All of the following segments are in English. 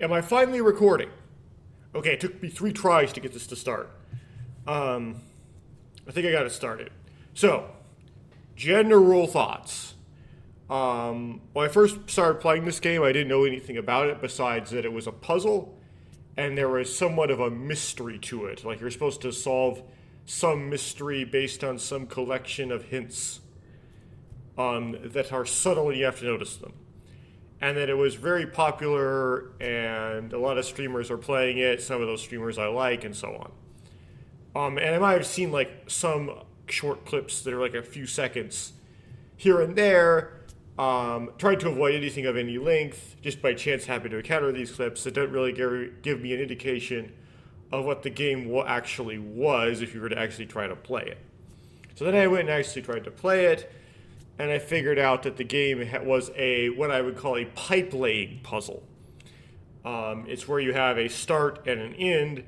Am I finally recording? Okay, it took me 3 tries to get this to start. I think I got it started. So, general thoughts. When I first started playing this game, I didn't know anything about it besides that it was a puzzle and there was somewhat of a mystery to it. Like you're supposed to solve some mystery based on some collection of hints that are subtle and you have to notice them. And that it was very popular and a lot of streamers are playing it. Some of those streamers I like and so on. And I might have seen like some short clips that are like a few seconds here and there. Trying to avoid anything of any length. Just by chance happened to encounter these clips that don't really give me an indication of what the game actually was if you were to actually try to play it. So then I went and actually tried to play it. And I figured out that the game was what I would call a pipe laying puzzle. It's where you have a start and an end,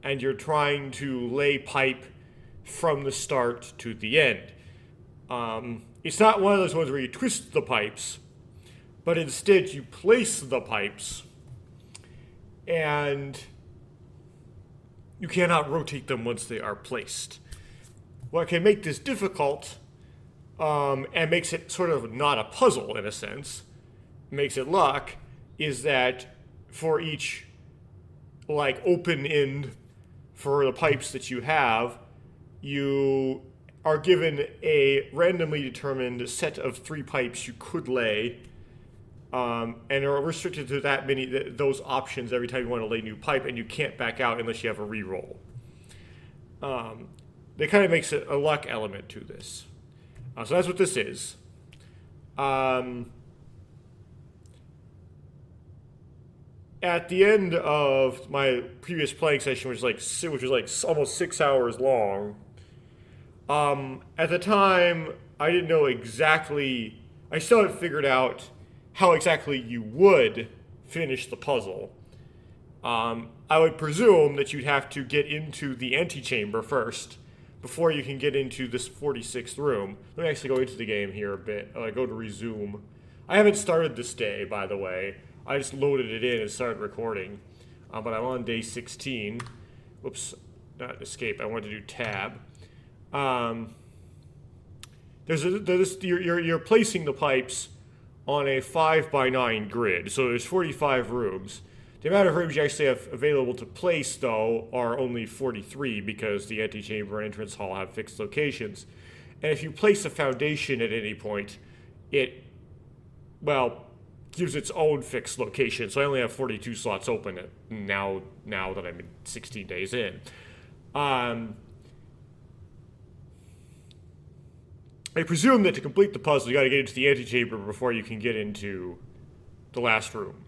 and you're trying to lay pipe from the start to the end. It's not one of those ones where you twist the pipes, but instead you place the pipes, and you cannot rotate them once they are placed. What can make this difficult and makes it sort of not a puzzle in a sense, makes it luck, is that for each like open end for the pipes that you have, you are given a randomly determined set of 3 pipes you could lay, and are restricted to that many those options every time you want to lay a new pipe, and you can't back out unless you have a re-roll. That kind of makes it a luck element to this. So that's what this is. At the end of my previous playing session, which was like almost 6 hours long, at the time I didn't know exactly. I still hadn't figured out how exactly you would finish the puzzle. I would presume that you'd have to get into the antechamber first before you can get into this 46th room. Let me actually go into the game here a bit. Go to resume. I haven't started this day, by the way. I just loaded it in and started recording. But I'm on day 16. Whoops, not escape. I wanted to do tab. You're placing the pipes on a 5x9 grid. So there's 45 rooms. The amount of rooms you actually have available to place, though, are only 43 because the antechamber and entrance hall have fixed locations. And if you place a foundation at any point, it, gives its own fixed location. So I only have 42 slots open now that I'm 16 days in. I presume that to complete the puzzle, you got to get into the antechamber before you can get into the last room.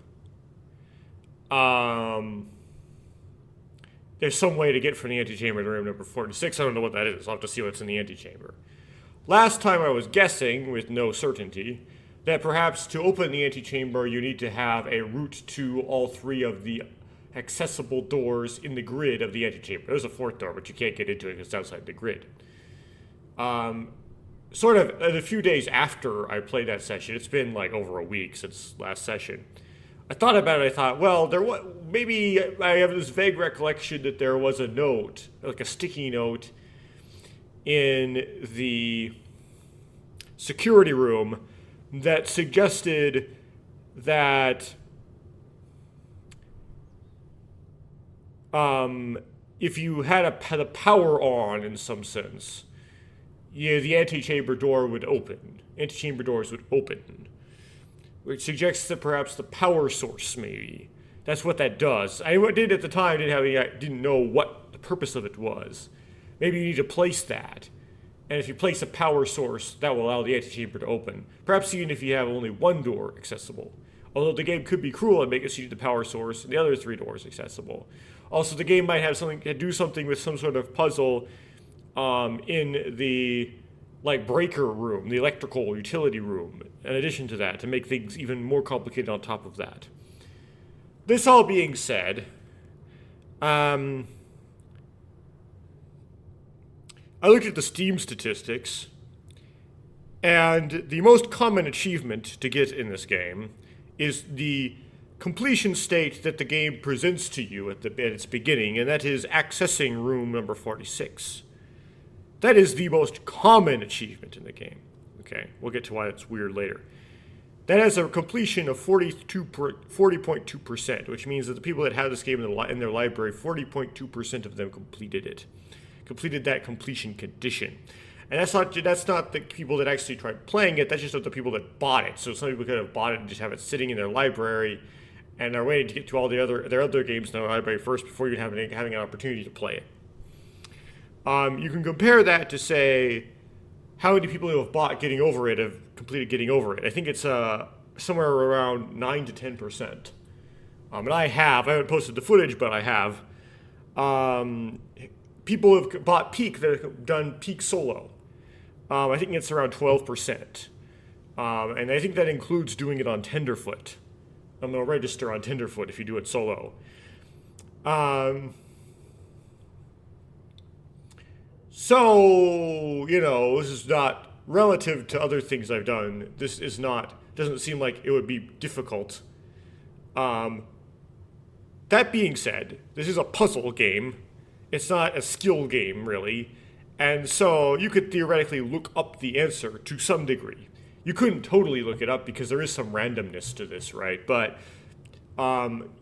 There's some way to get from the antechamber to room number 46. I don't know what that is. I'll have to see what's in the antechamber. Last time I was guessing, with no certainty, that perhaps to open the antechamber you need to have a route to all 3 of the accessible doors in the grid of the antechamber. There's a 4th door, but you can't get into it because it's outside the grid. Sort of a few days after I played that session, it's been like over a week since last session, I thought about it. I thought, maybe I have this vague recollection that there was a note, like a sticky note, in the security room that suggested that if you had the power on in some sense, the antechamber door would open. Antechamber doors would open. Which suggests that perhaps the power source, maybe. That's what that does. I did at the time, didn't know what the purpose of it was. Maybe you need to place that. And if you place a power source, that will allow the antechamber to open. Perhaps even if you have only 1 door accessible. Although the game could be cruel and make us use the power source and the other 3 doors accessible. Also, the game might have do something with some sort of puzzle in the breaker room, the electrical utility room, in addition to that, to make things even more complicated on top of that. This all being said, I looked at the Steam statistics, and the most common achievement to get in this game is the completion state that the game presents to you at its beginning, and that is accessing room number 46. That is the most common achievement in the game. Okay, we'll get to why it's weird later. That has a completion of 40.2%, which means that the people that have this game in their library, 40.2% of them completed it. Completed that completion condition. And that's not the people that actually tried playing it, that's just the people that bought it. So some people could have bought it and just have it sitting in their library, and are waiting to get to all their other games in their library first before you having an opportunity to play it. You can compare that to, say, how many people who have bought Getting Over It have completed Getting Over It. I think it's somewhere around 9 to 10%. And I haven't posted the footage, but I have. People have bought Peak that have done Peak solo. I think it's around 12%. And I think that includes doing it on Tenderfoot. I'm going to register on Tenderfoot if you do it solo. So, this is not relative to other things I've done. This is not, doesn't seem like it would be difficult. That being said, this is a puzzle game. It's not a skill game, really. And so you could theoretically look up the answer to some degree. You couldn't totally look it up because there is some randomness to this, right? But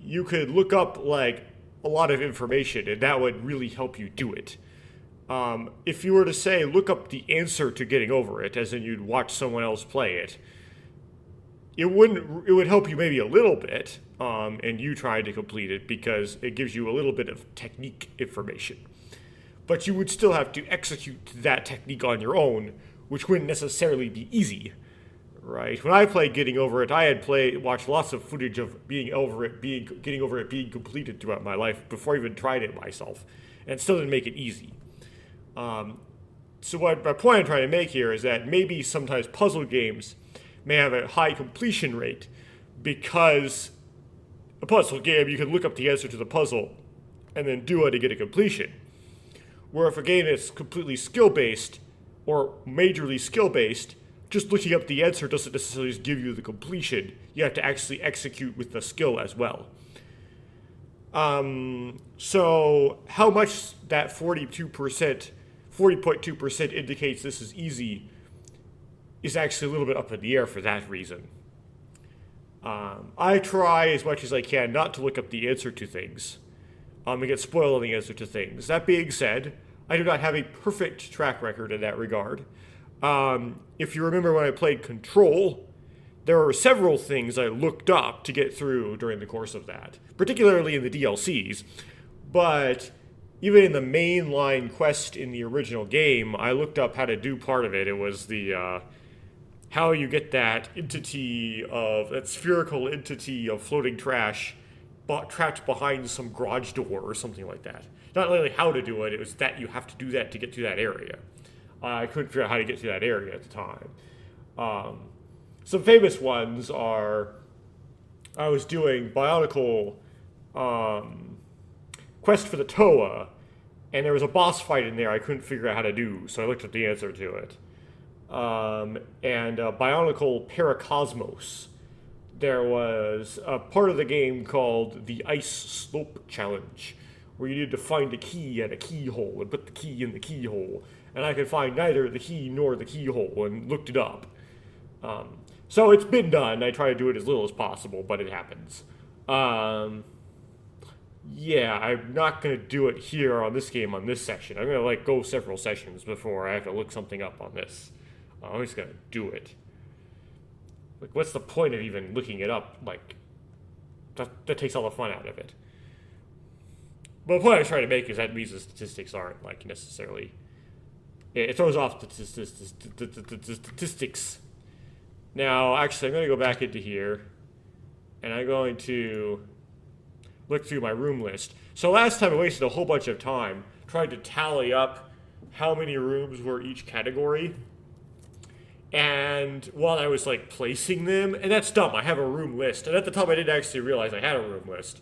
you could look up, like, a lot of information, and that would really help you do it. If you were to say, look up the answer to Getting Over It, as in you'd watch someone else play it, it would help you maybe a little bit, and you trying to complete it, because it gives you a little bit of technique information. But you would still have to execute that technique on your own, which wouldn't necessarily be easy, right? When I played Getting Over It, I had watched lots of footage of Getting Over It being completed throughout my life before I even tried it myself, and it still didn't make it easy. So my point I'm trying to make here is that maybe sometimes puzzle games may have a high completion rate because a puzzle game, you can look up the answer to the puzzle and then do it to get a completion. Where if a game is completely skill-based or majorly skill-based, just looking up the answer doesn't necessarily give you the completion. You have to actually execute with the skill as well. So how much that 40.2% indicates this is easy is actually a little bit up in the air for that reason. I try as much as I can not to look up the answer to things. And get spoiled on the answer to things. That being said, I do not have a perfect track record in that regard. If you remember when I played Control, there were several things I looked up to get through during the course of that, particularly in the DLCs. But even in the mainline quest in the original game, I looked up how to do part of it. It was the how you get that spherical entity of floating trash trapped behind some garage door or something like that. Not really how to do it, it was that you have to do that to get to that area. I couldn't figure out how to get to that area at the time. Some famous ones are, I was doing Bionicle Quest for the Toa, and there was a boss fight in there I couldn't figure out how to do, so I looked up the answer to it. And Bionicle Paracosmos. There was a part of the game called the Ice Slope Challenge, where you needed to find a key at a keyhole and put the key in the keyhole. And I could find neither the key nor the keyhole and looked it up. So it's been done. I try to do it as little as possible, but it happens. Yeah, I'm not going to do it here on this game on this session. I'm going to go several sessions before I have to look something up on this. I'm just going to do it. What's the point of even looking it up? That takes all the fun out of it. But the point I was trying to make is that means the statistics aren't, necessarily... It throws off the statistics. Now, actually, I'm going to go back into here, and I'm going to look through my room list. So last time I wasted a whole bunch of time trying to tally up how many rooms were each category. And while I was placing them, and that's dumb, I have a room list. And at the time I didn't actually realize I had a room list.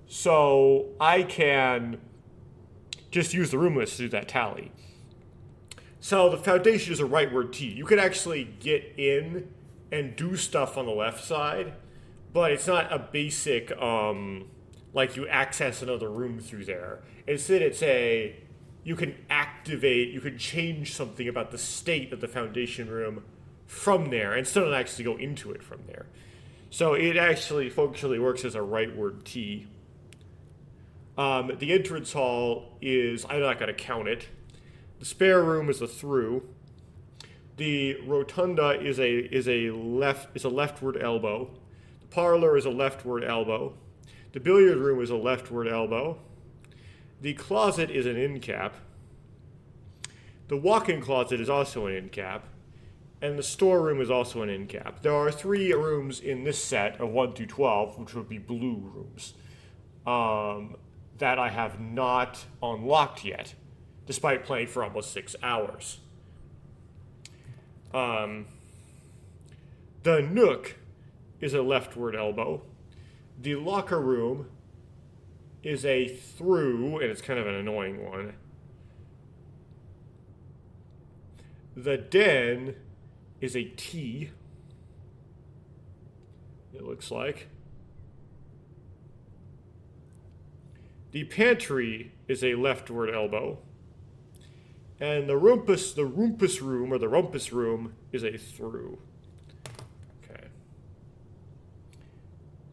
So I can just use the room list to do that tally. So the foundation is a rightward T. You could actually get in and do stuff on the left side, but it's not a basic like you access another room through there. Instead, it's a you can activate, you can change something about the state of the foundation room from there, and still not actually go into it from there. So it actually functionally works as a rightward T. The entrance hall is, I'm not going to count it. The spare room is a through. The rotunda is a leftward elbow. The parlor is a leftward elbow. The billiard room is a leftward elbow. The closet is an end cap. The walk-in closet is also an end cap. And the storeroom is also an end cap. There are 3 rooms in this set of 1 through 12, which would be blue rooms, that I have not unlocked yet, despite playing for almost 6 hours. The nook is a leftward elbow. The locker room is a through, and it's kind of an annoying one. The den is a T, it looks like. The pantry is a leftward elbow. And the rumpus room is a through. Okay.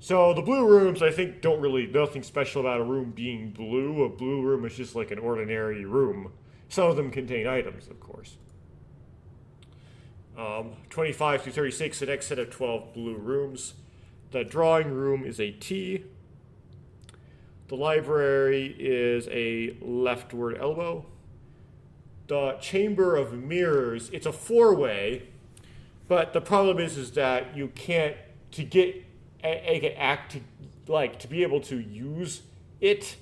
So the blue rooms, I think, nothing special about a room being blue. A blue room is just like an ordinary room. Some of them contain items, of course. 25 through 36, the next set of 12 blue rooms. The drawing room is a T. The library is a leftward elbow. The chamber of mirrors, it's a 4-way, but the problem is that you can't, to be able to use it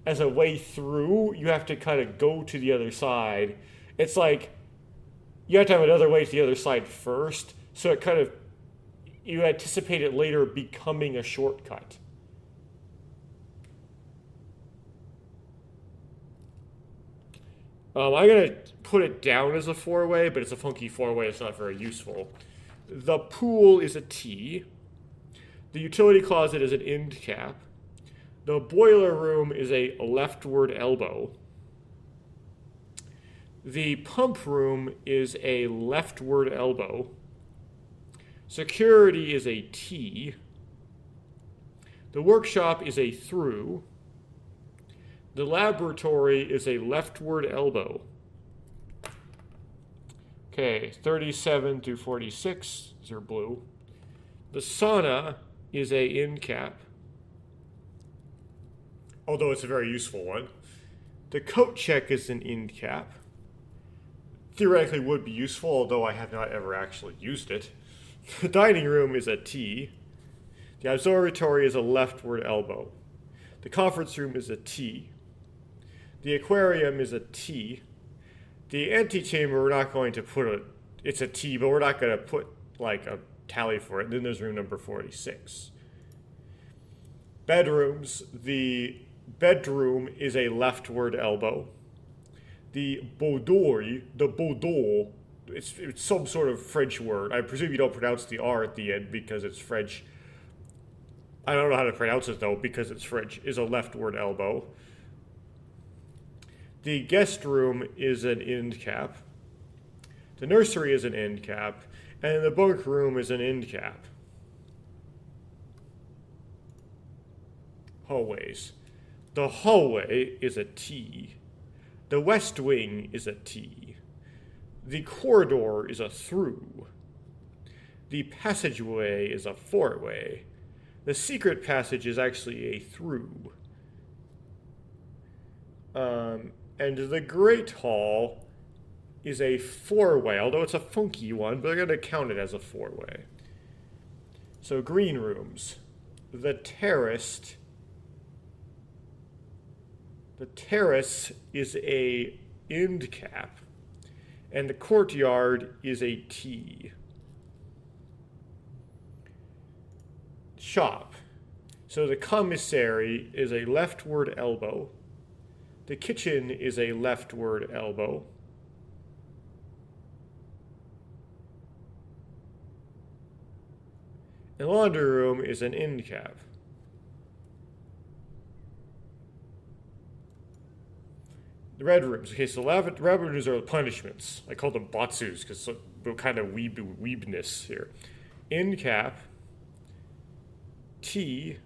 as a way through, you have to kind of go to the other side. It's like you have to have another way to the other side first, so it kind of, you anticipate it later becoming a shortcut. I'm going to put it down as a 4-way, but it's a funky 4-way. It's not very useful. The pool is a T. The utility closet is an end cap. The boiler room is a leftward elbow. The pump room is a leftward elbow. Security is a T. The workshop is a through. The laboratory is a leftward elbow. Okay, 37 through 46, these are blue. The sauna is a end cap, although it's a very useful one. The coat check is an end cap. Theoretically would be useful, although I have not ever actually used it. The dining room is a T. The observatory is a leftward elbow. The conference room is a T. The aquarium is a T. The antechamber, we're not going to put it's a T, but we're not going to put like a tally for it. And then there's room number 46. Bedrooms, the bedroom is a leftward elbow. The boudoir, it's some sort of French word. I presume you don't pronounce the R at the end because it's French. I don't know how to pronounce it though because it's French, is a leftward elbow. The guest room is an end cap. The nursery is an end cap. And the bunk room is an end cap. Hallways. The hallway is a T. The west wing is a T. The corridor is a through. The passageway is a 4-way. The secret passage is actually a through. And the Great Hall is a 4-way, although it's a funky one, but I'm going to count it as a 4-way. So green rooms. The terrace is a end cap, and the courtyard is a T. Shop. So the commissary is a leftward elbow. The kitchen is a leftward elbow. And and laundry room is an end cap. The red rooms. Okay, so red rooms are punishments. I call them batsus because kind of weebness here. End cap. T.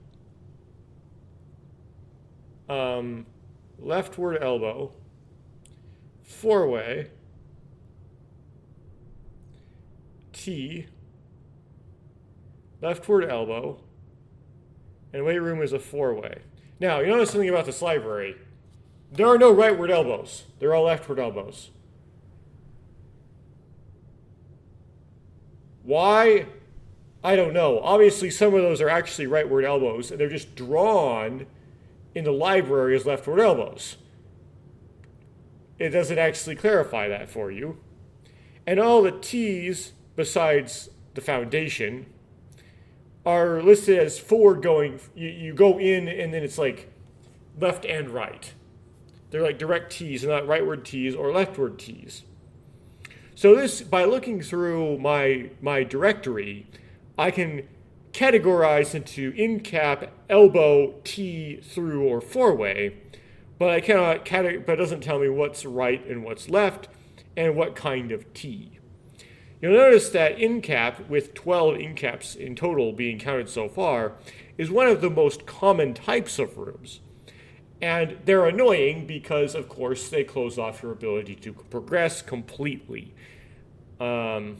Leftward elbow. Four-way. T. Leftward elbow. And weight room is a four-way. Now, you notice something about this library. There are no rightward elbows. They're all leftward elbows. Why? I don't know. Obviously, some of those are actually rightward elbows, and they're just drawn in the library as leftward elbows. It doesn't actually clarify that for you. And all the T's, besides the foundation, are listed as forward going. You go in, and then it's like left and right. They're like direct T's, and not rightward T's or leftward T's. So this, by looking through my directory, I can categorize into end cap, elbow, T, through, or four-way, but I cannot but it doesn't tell me what's right and what's left, and what kind of T. You'll notice that end cap, with 12 end caps in total being counted so far, is one of the most common types of rooms. And they're annoying because, of course, they close off your ability to progress completely. And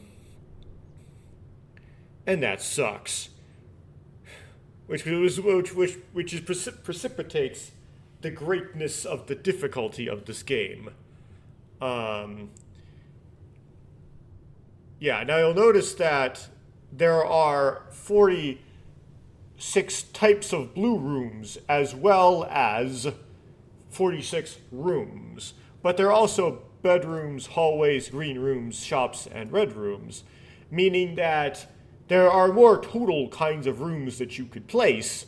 that sucks. Which precipitates the greatness of the difficulty of this game. Yeah, now you'll notice that there are 46 types of blue rooms as well as 46 rooms. But there are also bedrooms, hallways, green rooms, shops, and red rooms, meaning that there are more total kinds of rooms that you could place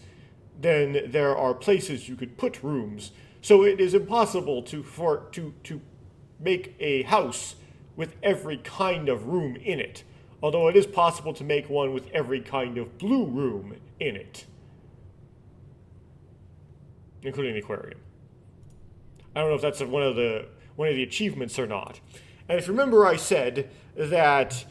than there are places you could put rooms. So it is impossible to make a house with every kind of room in it, although it is possible to make one with every kind of blue room in it, including the aquarium. I don't know if that's one of the achievements or not. And if you remember, I said that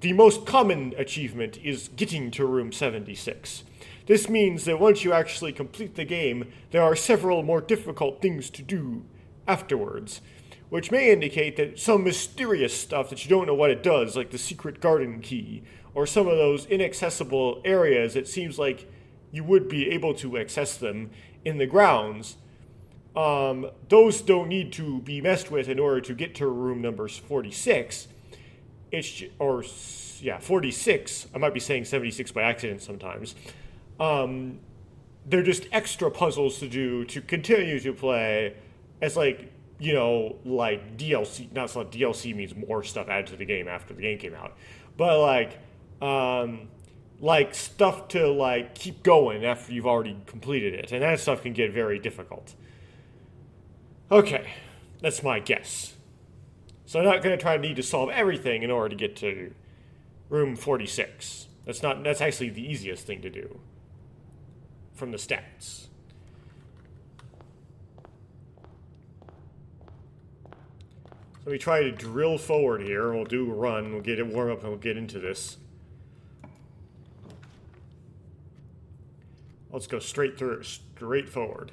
the most common achievement is getting to room 76. This means that once you actually complete the game, there are several more difficult things to do afterwards, which may indicate that some mysterious stuff that you don't know what it does, like the secret garden key, or some of those inaccessible areas, it seems like you would be able to access them in the grounds. Those don't need to be messed with in order to get to room number 46. 46. I might be saying 76 by accident sometimes. They're just extra puzzles to do to continue to play as like DLC. Not so DLC means more stuff added to the game after the game came out, but like stuff to like keep going after you've already completed it, and that stuff can get very difficult. Okay, that's my guess. So I'm not going to try to need to solve everything in order to get to room 46. That's actually the easiest thing to do from the stats. So we try to drill forward here. We'll do a run. We'll get it warm up and we'll get into this. Let's go straight forward.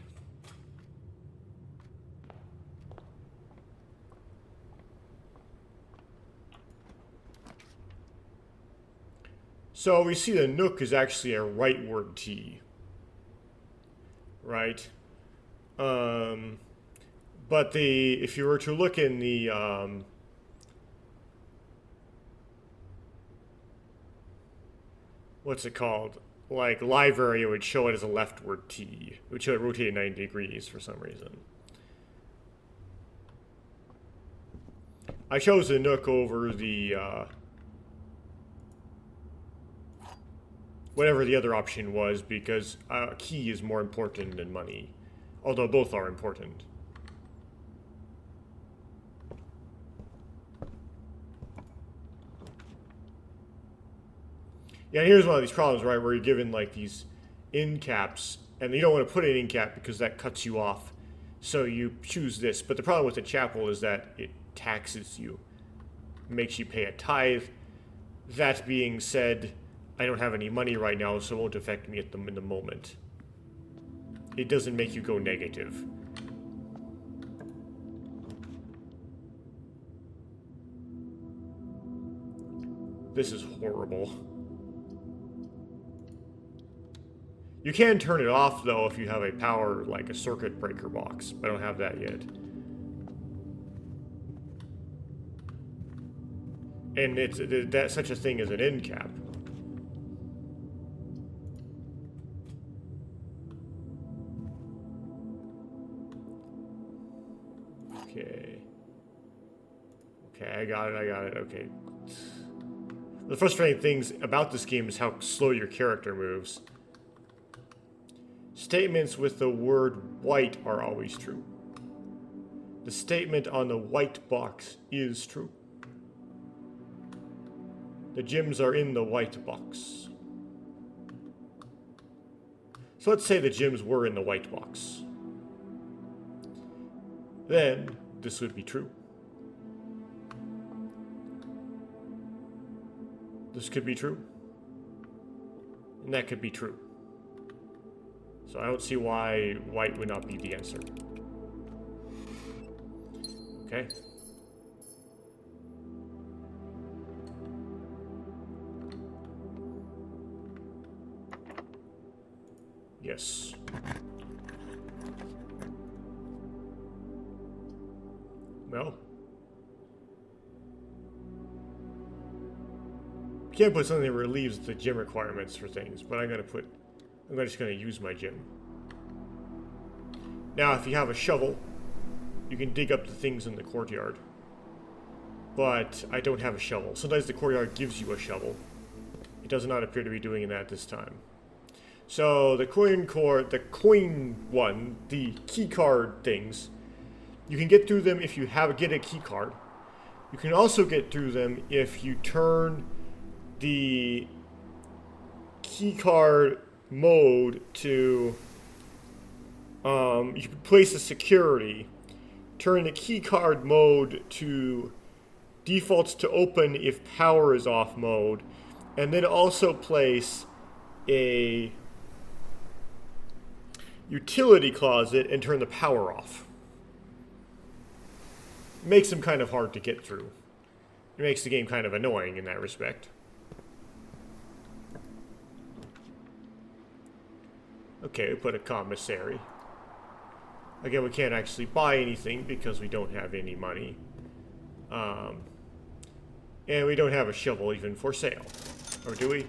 So we see the nook is actually a rightward T, right? But if you were to look in the what's it called? Like library, it would show it as a leftward T. It would show it rotated 90 degrees for some reason. I chose the nook over the whatever the other option was, because key is more important than money, although both are important. Yeah, here's one of these problems, right, where you're given like these end caps, and you don't want to put an end cap because that cuts you off. So you choose this. But the problem with the chapel is that it taxes you, makes you pay a tithe. That being said, I don't have any money right now, so it won't affect me in the moment. It doesn't make you go negative. This is horrible. You can turn it off, though, if you have a power, like a circuit breaker box. I don't have that yet. And that's such a thing as an end cap. Okay. Okay, I got it, okay. The frustrating things about this game is how slow your character moves. Statements with the word white are always true. The statement on the white box is true. The gems are in the white box. So let's say the gems were in the white box. Then this would be true. This could be true. And that could be true. So I don't see why white would not be the answer. Okay. Yes. Well. You can't put something that relieves the gym requirements for things, but I'm just gonna use my gym. Now, if you have a shovel, you can dig up the things in the courtyard. But I don't have a shovel. Sometimes the courtyard gives you a shovel. It does not appear to be doing that this time. So the coin key card things, you can get through them if you get a key card. You can also get through them if you turn the key card mode to you can place a security, turn the key card mode to defaults to open if power is off mode, and then also place a utility closet and turn the power off. It makes them kind of hard to get through. It makes the game kind of annoying in that respect. Okay, we put a commissary. Again, we can't actually buy anything because we don't have any money. And we don't have a shovel even for sale. Or do we?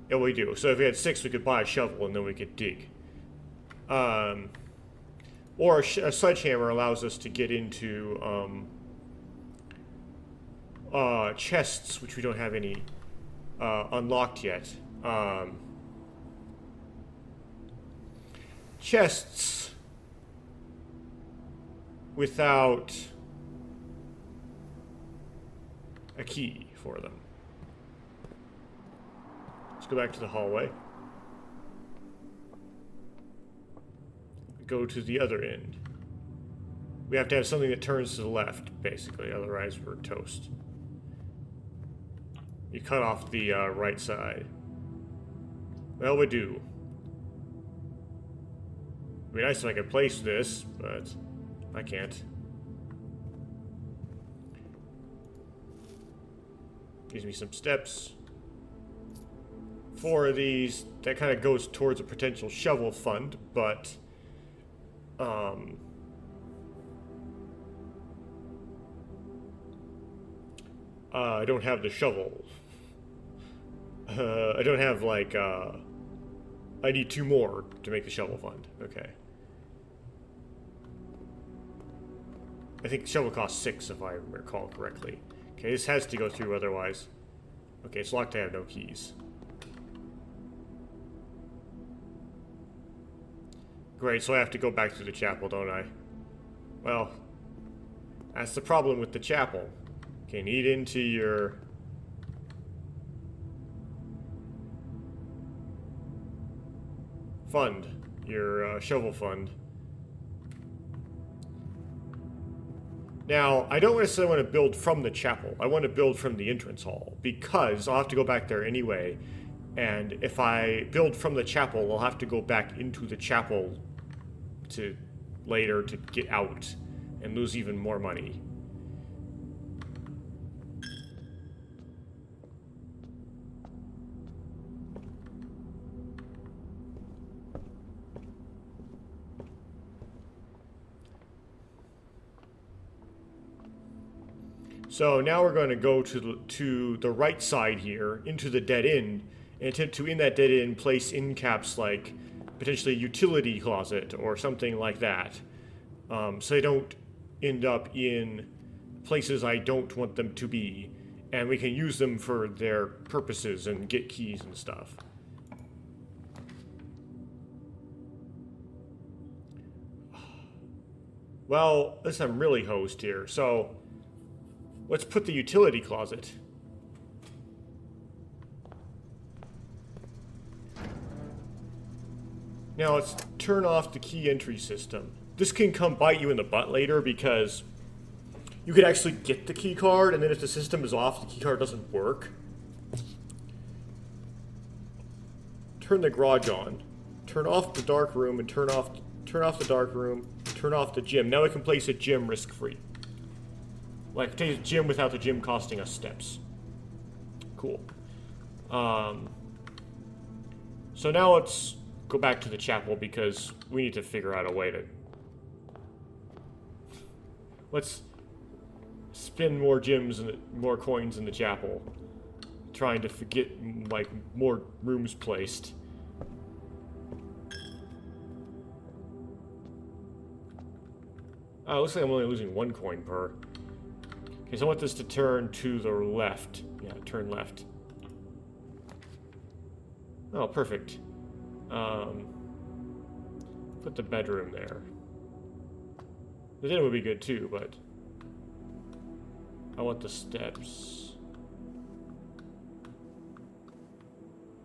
Yeah, we do. So if we had 6, we could buy a shovel and then we could dig. Or a sledgehammer allows us to get into chests, which we don't have any unlocked yet. Chests without a key for them. Let's go back to the hallway. Go to the other end. We have to have something that turns to the left, basically, otherwise we're toast. You cut off the right side. Well, we do. It'd be nice if I could place this, but I can't. Gives me some steps. 4 of these. That kind of goes towards a potential shovel fund, but I don't have the shovel. I don't have, like, I need 2 more to make the shovel fund. Okay. I think the shovel costs 6, if I recall correctly. Okay, this has to go through otherwise. Okay, it's locked. I have no keys. Great, so I have to go back to the chapel, don't I? Well, that's the problem with the chapel. Okay, need into your... fund, your shovel fund. Now, I don't necessarily want to build from the chapel. I want to build from the entrance hall, because I'll have to go back there anyway. And if I build from the chapel, I'll have to go back into the chapel to later to get out and lose even more money. So now we're going to go to the right side here, into the dead end, and attempt to, in that dead end, place end caps like potentially a utility closet or something like that. So they don't end up in places I don't want them to be, and we can use them for their purposes and get keys and stuff. Well, this I'm really hosed here, so let's put the utility closet. Now let's turn off the key entry system. This can come bite you in the butt later, because you could actually get the key card, and then if the system is off, the key card doesn't work. Turn the garage on. Turn off the dark room and turn off the dark room. Turn off the gym. Now we can place a gym risk-free. Like, take a gym without the gym costing us steps. Cool. So now let's go back to the chapel, because we need to figure out a way to... Let's spend more gems and more coins in the chapel, trying to get, like, more rooms placed. Oh, it looks like I'm only losing 1 coin per. Okay, so I want this to turn to the left. Yeah, turn left. Oh, perfect. Put the bedroom there. The den would be good too, but I want the steps.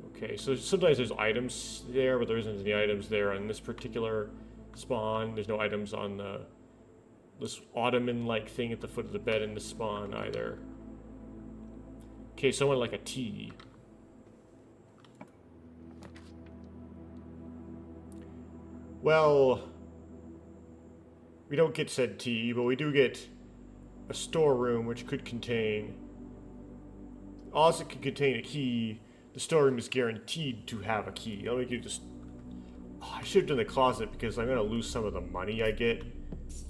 Okay, so sometimes there's items there, but there isn't any items there on this particular spawn. There's no items on this ottoman-like thing at the foot of the bed in the spawn either. Okay, so I want like a T. Well, we don't get said T, but we do get a storeroom which could contain... Also, it could contain a key. The storeroom is guaranteed to have a key. Let me give just... Oh, I should have done the closet, because I'm going to lose some of the money I get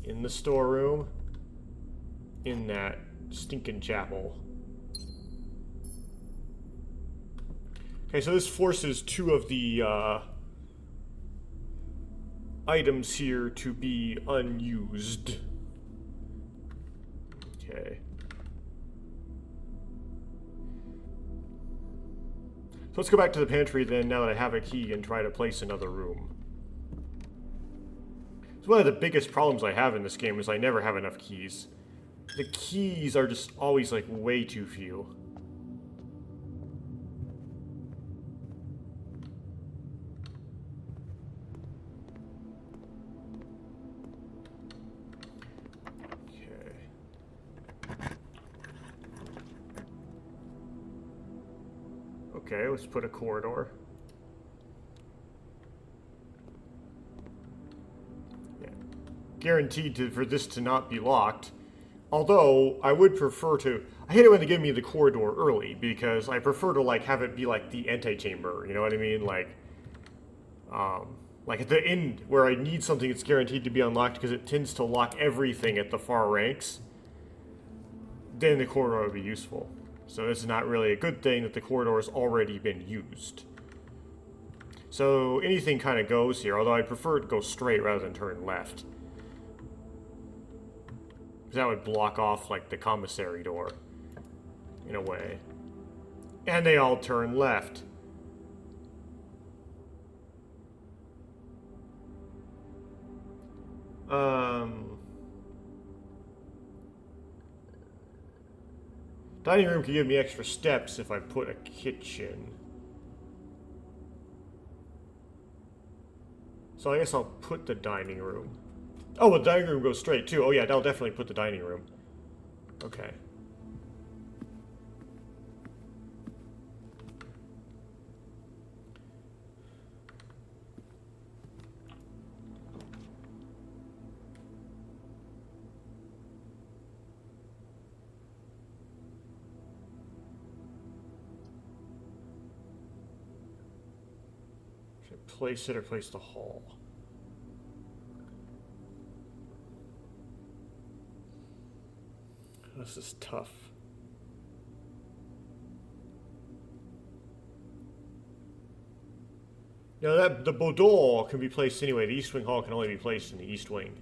in the storeroom in that stinking chapel. Okay, so this forces 2 of the items here to be unused. Okay. So let's go back to the pantry then, now that I have a key, and try to place another room. So one of the biggest problems I have in this game is I never have enough keys. The keys are just always like way too few. Okay, let's put a corridor. Yeah. Guaranteed for this to not be locked. Although, I would prefer to... I hate it when they give me the corridor early, because I prefer to, like, have it be like the antechamber, you know what I mean? Like at the end, where I need something that's guaranteed to be unlocked because it tends to lock everything at the far ranks, then the corridor would be useful. So this is not really a good thing that the corridor has already been used. So anything kind of goes here, although I prefer it to go straight rather than turn left. Because that would block off, like, the commissary door, in a way. And they all turn left. Dining room could give me extra steps if I put a kitchen. So I guess I'll put the dining room. Oh, well, the dining room goes straight too. Oh yeah, that'll definitely put the dining room. Okay. Should I place it or place the hall? This is tough. Now that the boudoir can be placed anyway. The East Wing Hall can only be placed in the East Wing.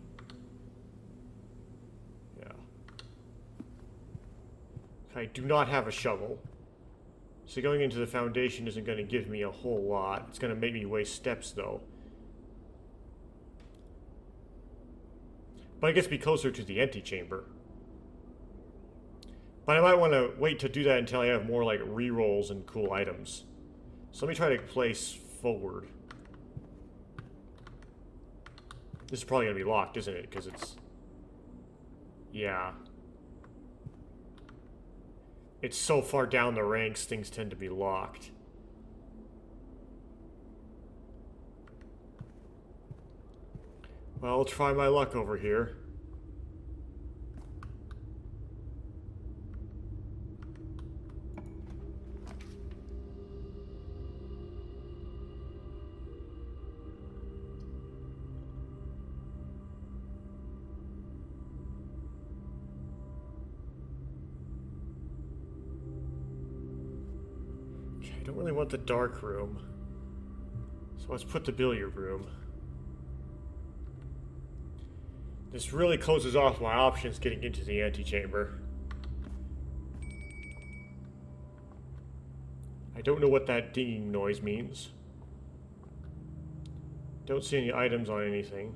Yeah. I do not have a shovel. So going into the foundation isn't going to give me a whole lot. It's going to make me waste steps though. But I guess be closer to the antechamber. But I might want to wait to do that until I have more like rerolls and cool items. So let me try to place forward. This is probably going to be locked, isn't it? Because it's... Yeah. It's so far down the ranks, things tend to be locked. Well, I'll try my luck over here. I don't really want the dark room. So let's put the billiard room. This really closes off my options getting into the antechamber. I don't know what that dinging noise means. Don't see any items on anything.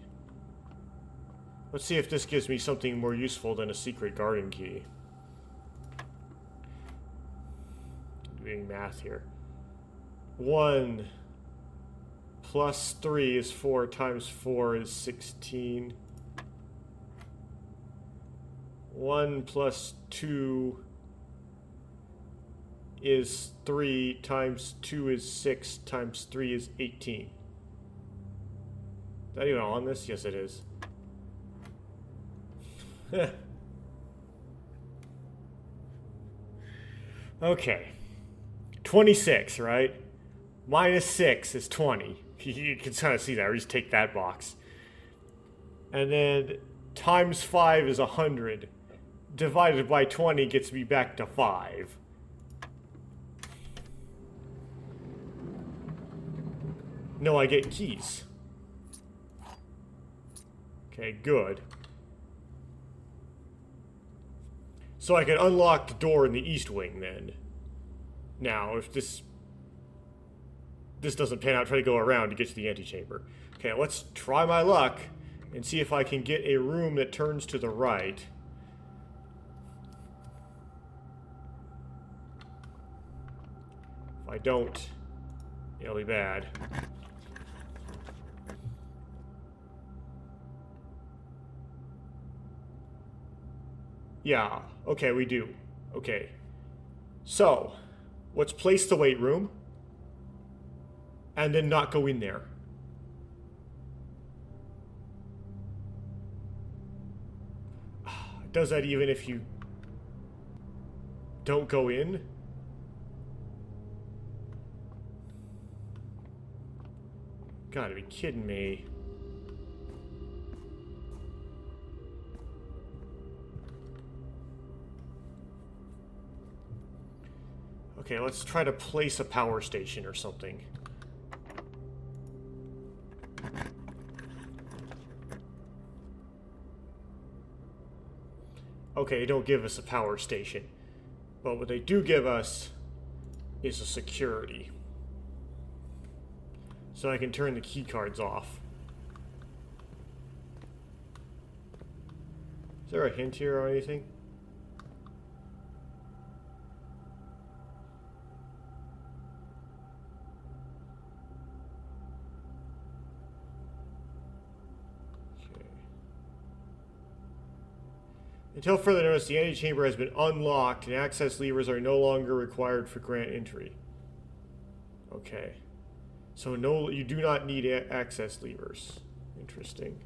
Let's see if this gives me something more useful than a secret garden key. Doing math here. 1 plus 3 is 4 times 4 is 16. 1 plus 2 is 3 times 2 is 6 times 3 is 18. Is that even on this? Yes, it is. Okay. 26, right? Minus 6 is 20. You can kind of see that, or just take that box. And then times 5 is 100. Divided by 20 gets me back to 5. No, I get keys. Okay, good. So I can unlock the door in the East Wing then. Now, if this doesn't pan out, try to go around to get to the antechamber. Okay, let's try my luck and see if I can get a room that turns to the right. If I don't, it'll be bad. Yeah, okay, we do. Okay. So, let's place the weight room. And then not go in there. Does that even if you don't go in? Gotta be kidding me. Okay, let's try to place a power station or something. Okay, they don't give us a power station. But what they do give us is a security. So I can turn the key cards off. Is there a hint here or anything? Until further notice, the antechamber has been unlocked and access levers are no longer required for grant entry. Okay. So no, you do not need access levers. Interesting.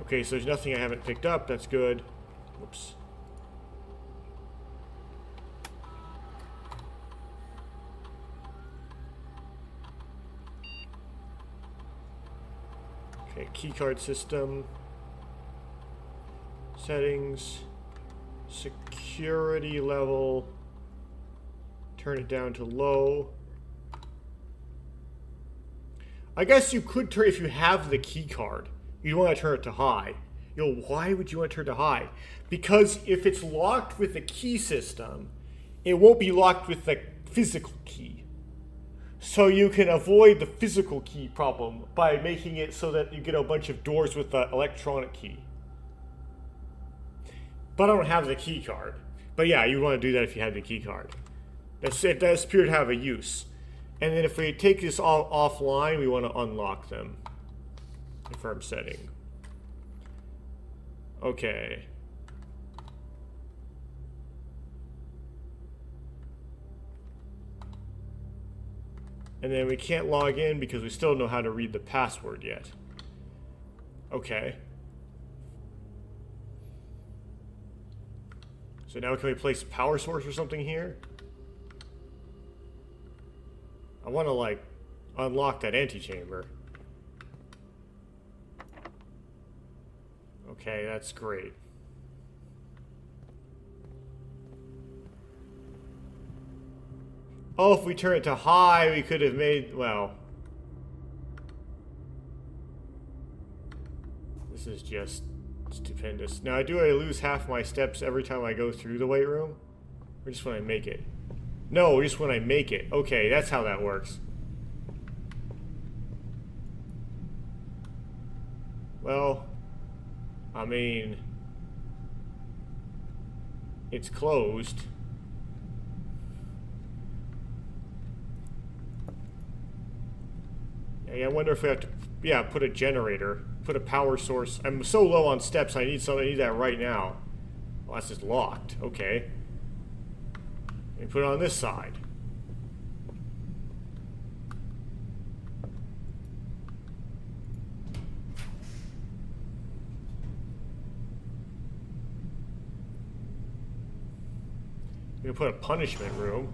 Okay, so there's nothing I haven't picked up. That's good. Whoops. Okay, keycard system. Settings. Security level. Turn it down to low. I guess you could turn, if you have the keycard, you want to turn it to high. You know, why would you want to turn it to high? Because if it's locked with the key system, it won't be locked with the physical key. So you can avoid the physical key problem by making it so that you get a bunch of doors with the electronic key. But I don't have the key card. But yeah, you want to do that if you have the key card. It does appear to have a use. And then if we take this all offline, we want to unlock them. Confirm setting. Okay. And then we can't log in because we still don't know how to read the password yet. Okay. So now can we place a power source or something here? I want to, like, unlock that antechamber. Okay, that's great. Oh, if we turn it to high, we could have made, well. This is just stupendous. Now, do I lose half my steps every time I go through the weight room? Or just when I make it? No, just when I make it. Okay, that's how that works. Well, I mean, it's closed. Yeah, I wonder if we have to, yeah, put a generator, put a power source. I'm so low on steps, I need something. I need that right now. Well, that's just locked. Okay. And put it on this side. We can put a punishment room.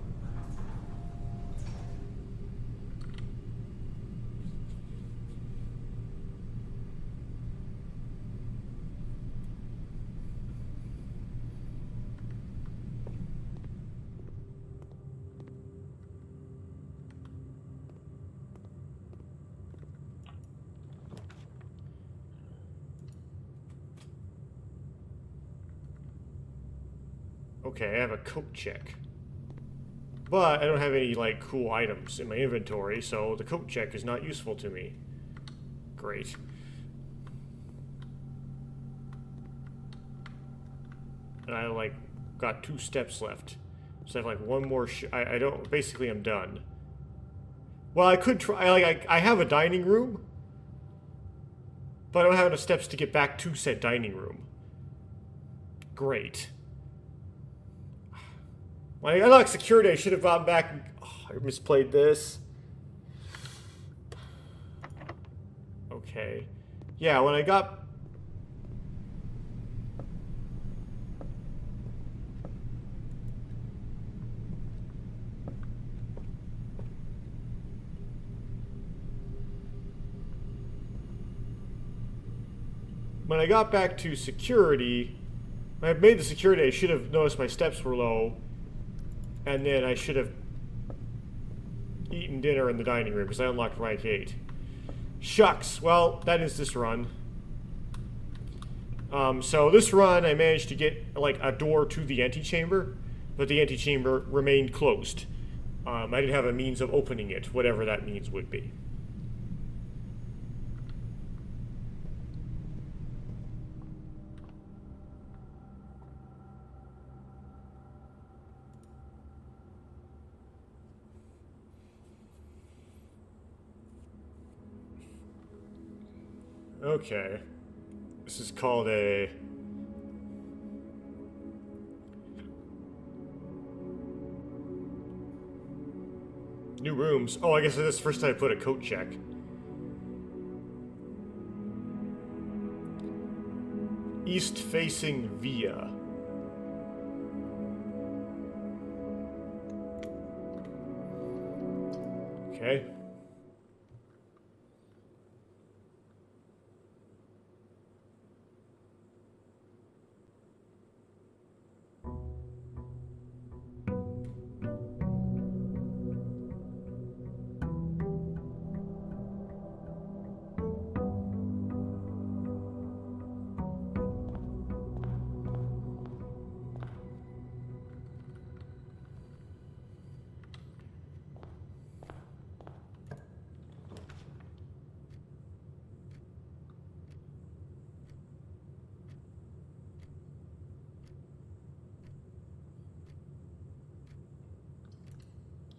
Okay, I have a coat check. But I don't have any, like, cool items in my inventory, so the coat check is not useful to me. Great. And I, like, got 2 steps left. So I have, like, one more I don't... Basically, I'm done. Well, I could try... Like, I have a dining room. But I don't have enough steps to get back to said dining room. Great. When I unlocked security, I should have gone back and... Oh, I misplayed this. Okay. Yeah, when I got... When I got back to security, when I made the security, I should have noticed my steps were low. And then I should have eaten dinner in the dining room because I unlocked rank 8. Shucks. Well, that is this run. So this run, I managed to get like a door to the antechamber, but the antechamber remained closed. I didn't have a means of opening it, whatever that means would be. Okay. This is called a... New rooms. Oh, I guess this is the first time I put a coat check. East facing via. Okay.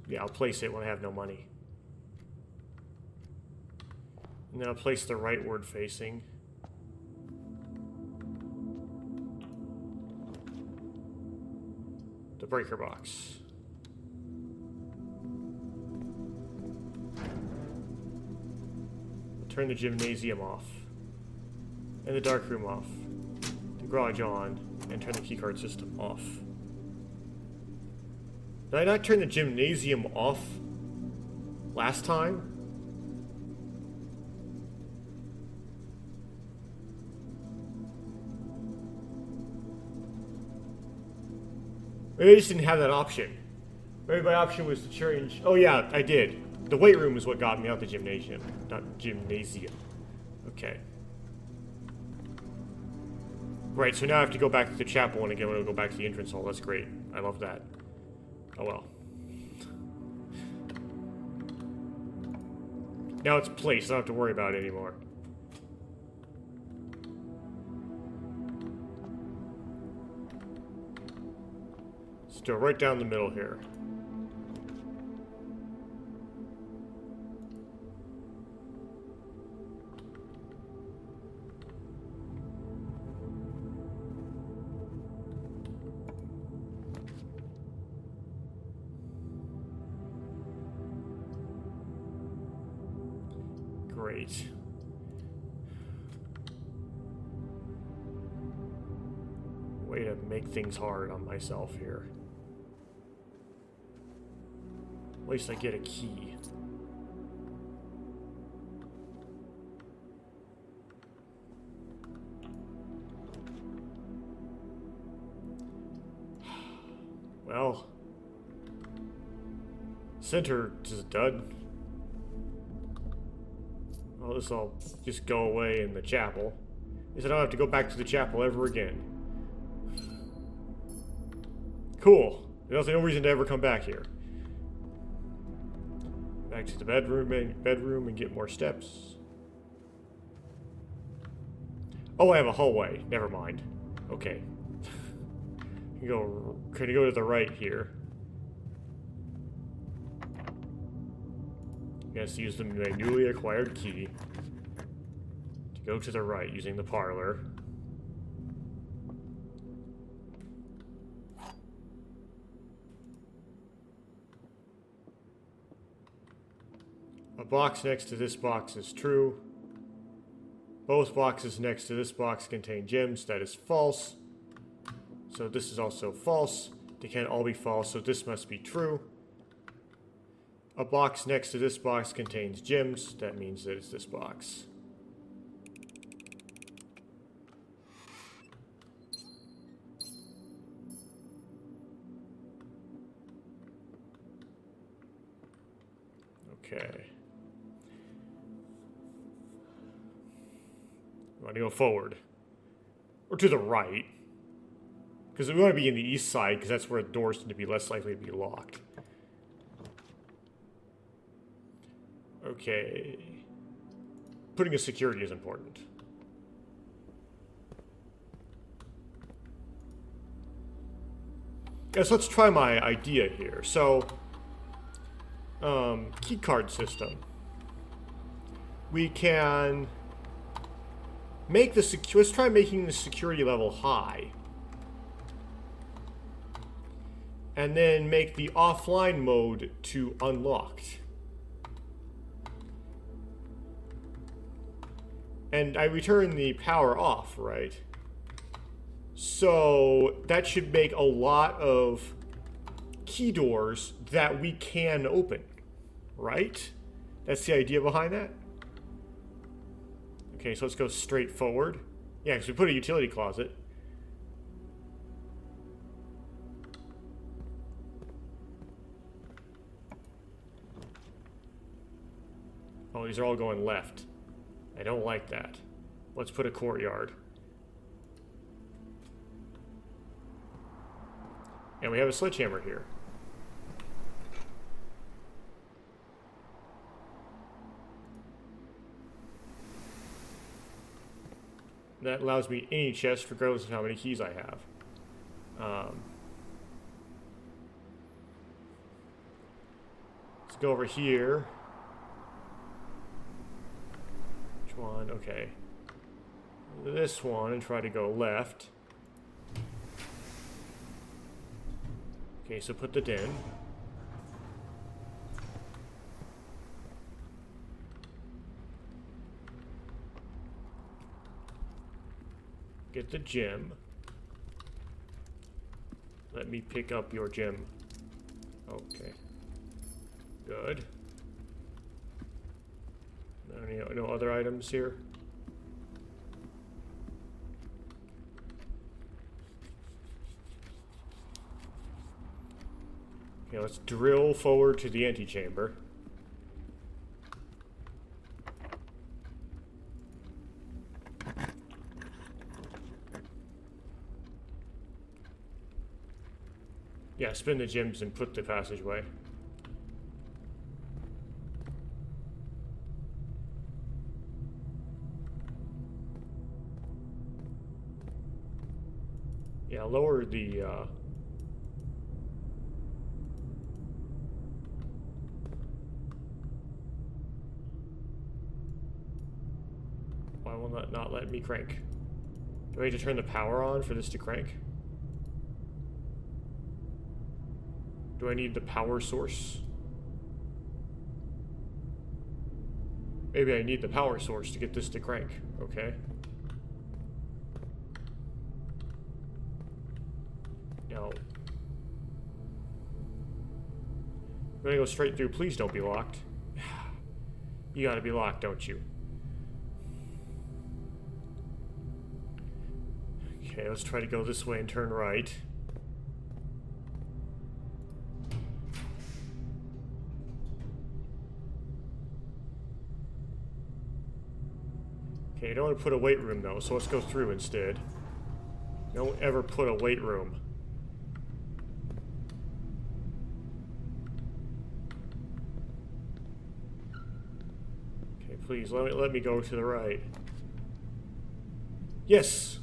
Yeah, I'll place it when I have no money. And then I'll place the rightward facing. The breaker box. I'll turn the gymnasium off. And the dark room off. The garage on. And turn the keycard system off. Did I not turn the gymnasium off last time? Maybe I just didn't have that option. Maybe my option was to change... Oh yeah, I did. The weight room is what got me out the gymnasium, not gymnasium. Okay. Right, so now I have to go back to the chapel and again when I go back to the entrance hall. That's great. I love that. Oh well. Now it's placed, I don't have to worry about it anymore. Let's go right down the middle here. Great. Way to make things hard on myself here. At least I get a key. Well, center is a dud. Well, this will just go away in the chapel. At least I don't have to go back to the chapel ever again. Cool. There's no reason to ever come back here. Back to the bedroom and get more steps. Oh, I have a hallway. Never mind. Okay. Can go to the right here. Yes, use my newly acquired key to go to the right using the parlor. A box next to this box is true. Both boxes next to this box contain gems. That is false. So this is also false. They can't all be false, so this must be true. A box next to this box contains gems. That means that it's this box. Okay. We want to go forward. Or to the right. Because we want to be in the east side, because that's where the doors tend to be less likely to be locked. Okay. Putting a security is important. Yes, let's try my idea here. So, key card system. We can let's try making the security level high. And then make the offline mode to unlocked. And I return the power off, right? So that should make a lot of key doors that we can open, right? That's the idea behind that. Okay, so let's go straight forward. Yeah, because we put a utility closet. Oh, these are all going left. I don't like that. Let's put a courtyard. And we have a sledgehammer here. That allows me any chest regardless of how many keys I have. Let's go over here. Which one? Okay. This one and try to go left. Okay, so put the in. Get the gem. Let me pick up your gem. Okay. Good. No other items here? Okay, let's drill forward to the antechamber. Yeah, spin the gems and put the passageway. Yeah, lower the why will that not let me crank? Do I need to turn the power on for this to crank? Do I need the power source? Maybe I need the power source to get this to crank. Okay. No. I'm gonna go straight through. Please don't be locked. You gotta be locked, don't you? Okay, let's try to go this way and turn right. Okay, I don't want to put a weight room though, so let's go through instead. Don't ever put a weight room. Okay, please let me go to the right. Yes.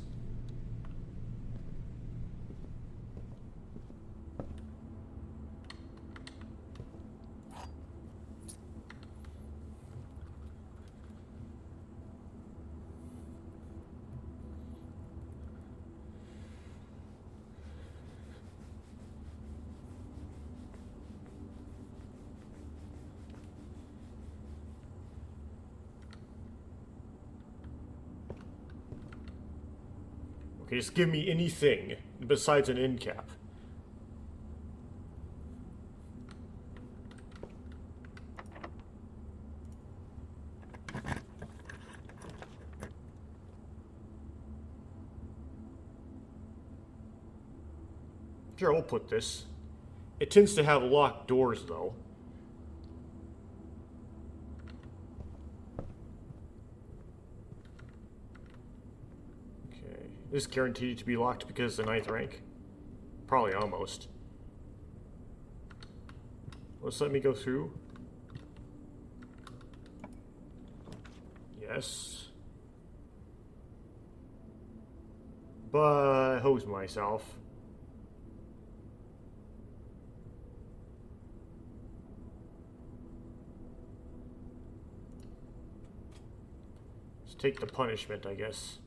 Okay, just give me anything besides an end cap. Sure, we'll put this. It tends to have locked doors, though. Okay. Is this guaranteed to be locked because of the 9th rank? Probably almost. Let's let me go through. Yes. But hose myself. take the punishment, I guess.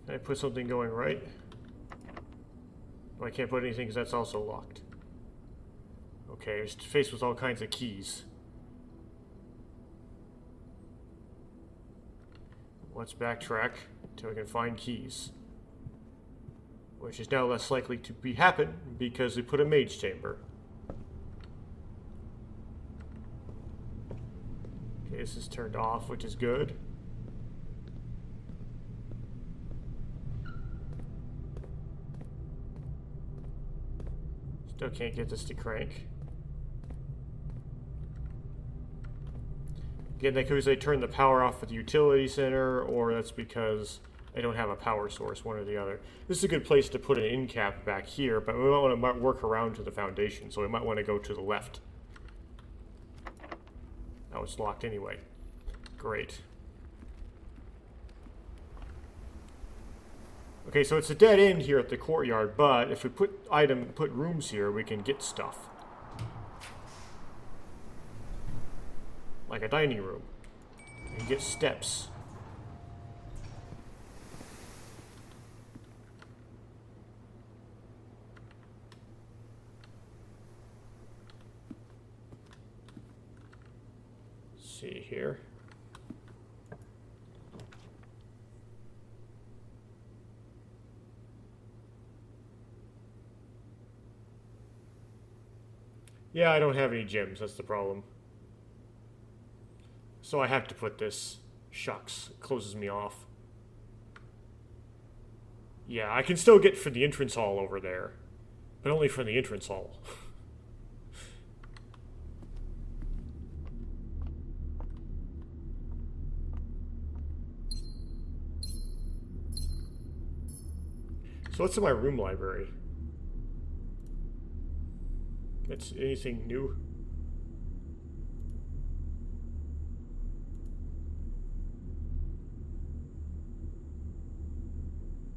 Can I put something going right? Oh, I can't put anything because that's also locked. Okay, it's faced with all kinds of keys. Let's backtrack until we can find keys. Which is now less likely to happen because we put a mage chamber. Okay, this is turned off, which is good. Still can't get this to crank. Again, that could be they turn the power off at the utility center, or that's because I don't have a power source, one or the other. This is a good place to put an end cap back here, but we might want to work around to the foundation, so we might want to go to the left. Oh, it's locked anyway. Great. Okay, so it's a dead end here at the courtyard, but if we put rooms here, we can get stuff. Like a dining room. You get steps. Let's see here. Yeah, I don't have any gems, that's the problem. So I have to put this. Shucks, it closes me off. Yeah, I can still get for the entrance hall over there. But only for the entrance hall. So what's in my room library? It's anything new?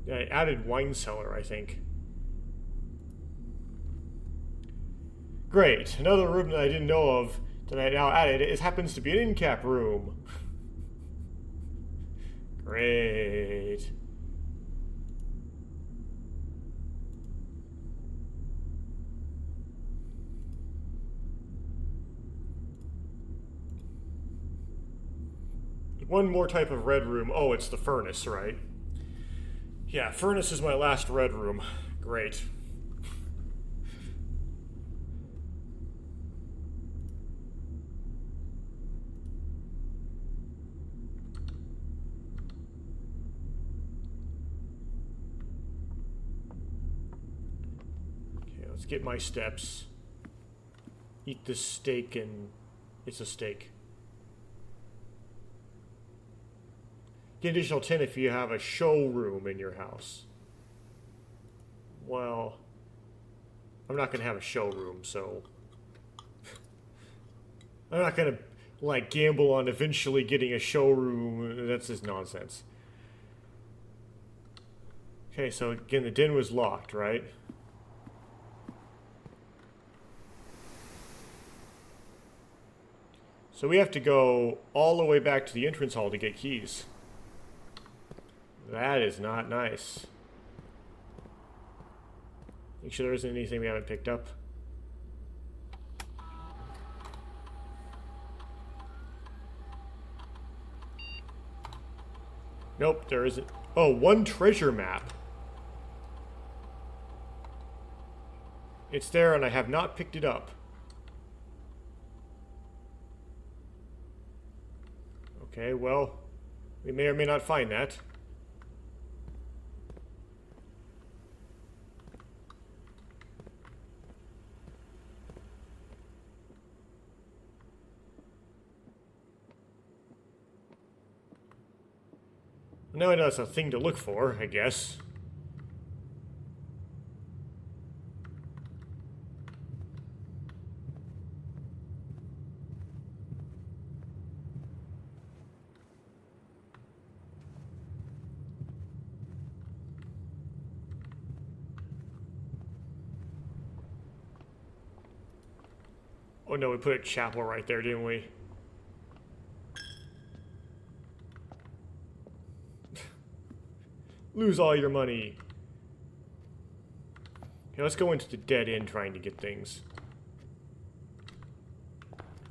Yeah, I added wine cellar, I think. Great. Another room that I didn't know of that I now added. It happens to be an end cap room. Great. One more type of red room. Oh, it's the furnace, right? Yeah, furnace is my last red room. Great. Okay, let's get my steps. Eat this steak and... it's a steak. Get additional 10 if you have a showroom in your house. Well, I'm not going to have a showroom, so... I'm not going to, like, gamble on eventually getting a showroom. That's just nonsense. Okay, so again, the den was locked, right? So we have to go all the way back to the entrance hall to get keys. That is not nice. Make sure there isn't anything we haven't picked up. Nope, there isn't. Oh, one treasure map. It's there and I have not picked it up. Okay, well, we may or may not find that. Now I know it's a thing to look for, I guess. Oh no, we put a chapel right there, didn't we? Lose all your money. Okay, let's go into the dead end trying to get things.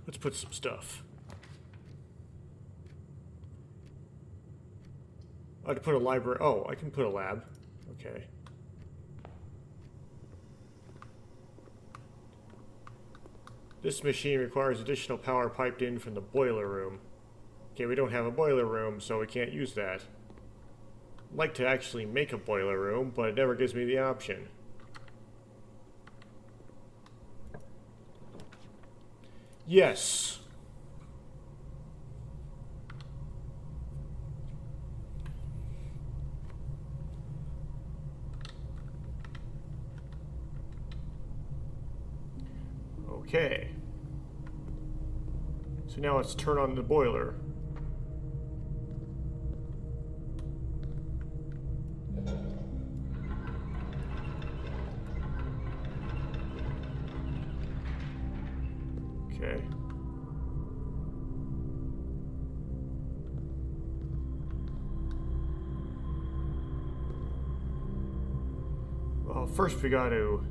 Let's put some stuff. I had to put a library. Oh, I can put a lab. Okay. This machine requires additional power piped in from the boiler room. Okay, we don't have a boiler room, so we can't use that. I'd like to actually make a boiler room, but it never gives me the option. Yes. Okay. So now let's turn on the boiler. Okay. Well, first we got to...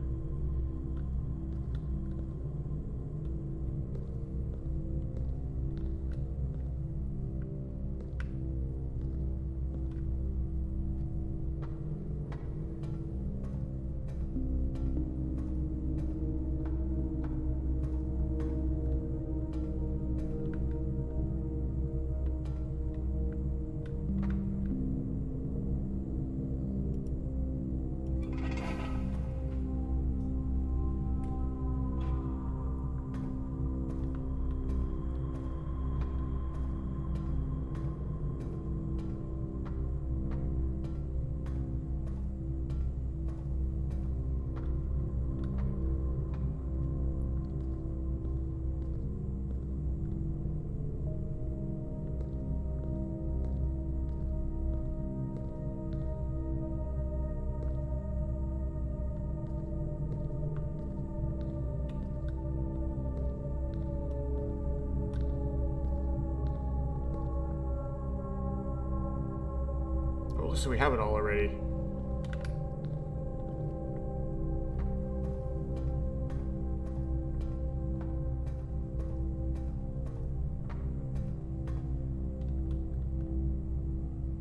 Oh, so we have it all already.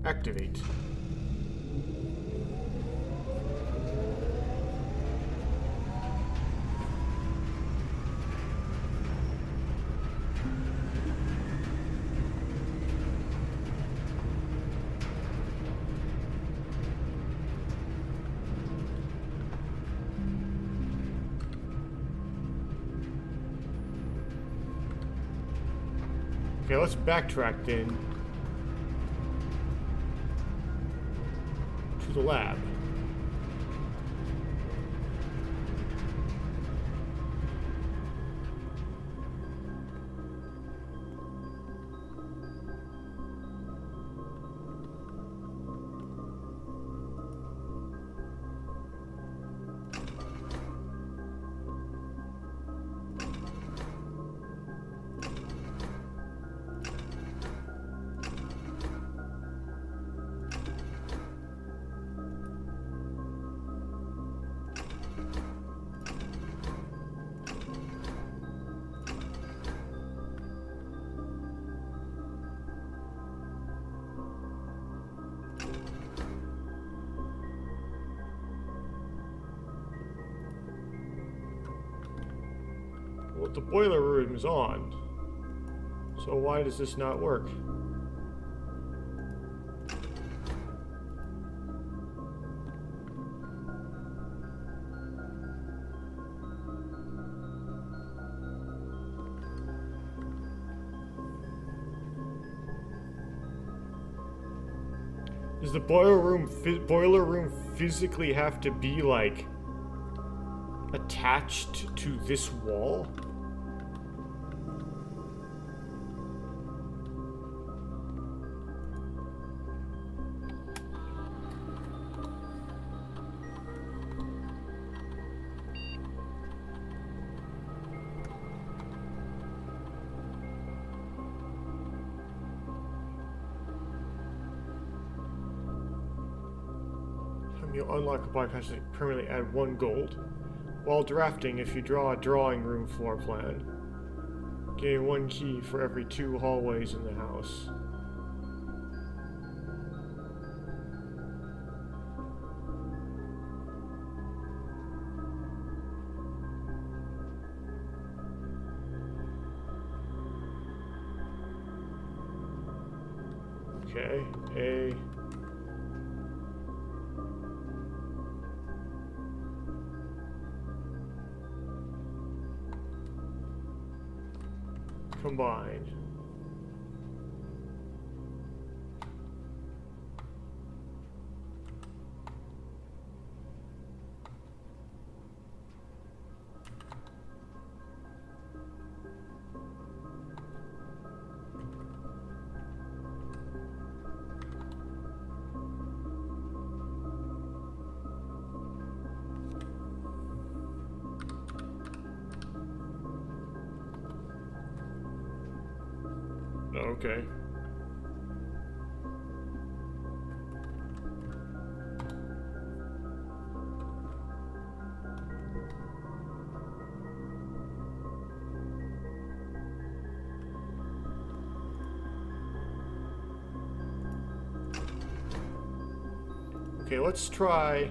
Activate. Okay, let's backtrack then to the lab. Well, the boiler room is on. So why does this not work? Does the boiler room physically have to be like attached to this wall? You'll unlock a bypass to permanently add 1 gold. While drafting, if you draw a drawing room floor plan, gain 1 key for every 2 hallways in the house. Okay, A. Combined. Okay. Okay, let's try.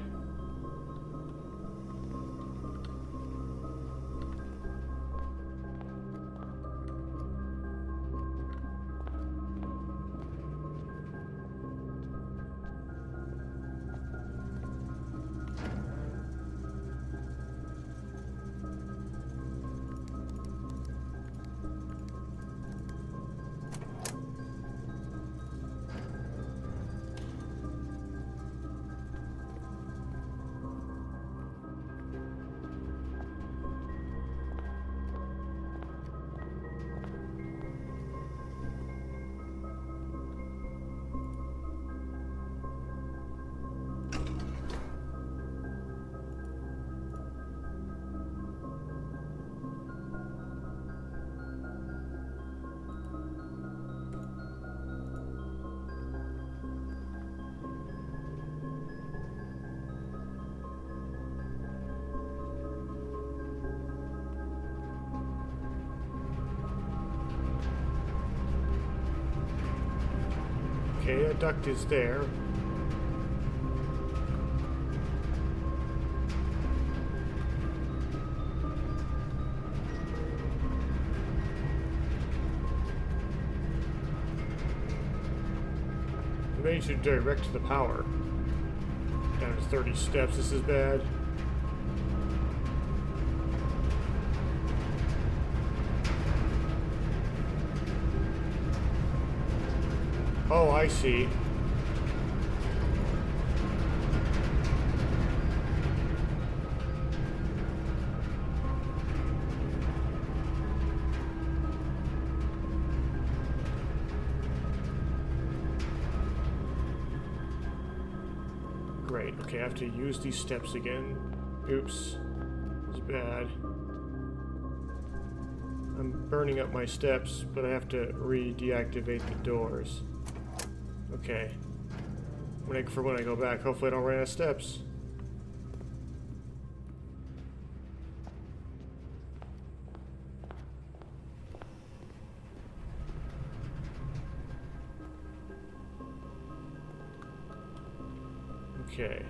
Okay, a duct is there. The main should direct the power. Down to 30 steps, this is bad. Oh, I see. Great. Okay, I have to use these steps again. Oops. It's bad. I'm burning up my steps, but I have to re-deactivate the doors. Okay. For when I go back, hopefully I don't run out of steps. Okay.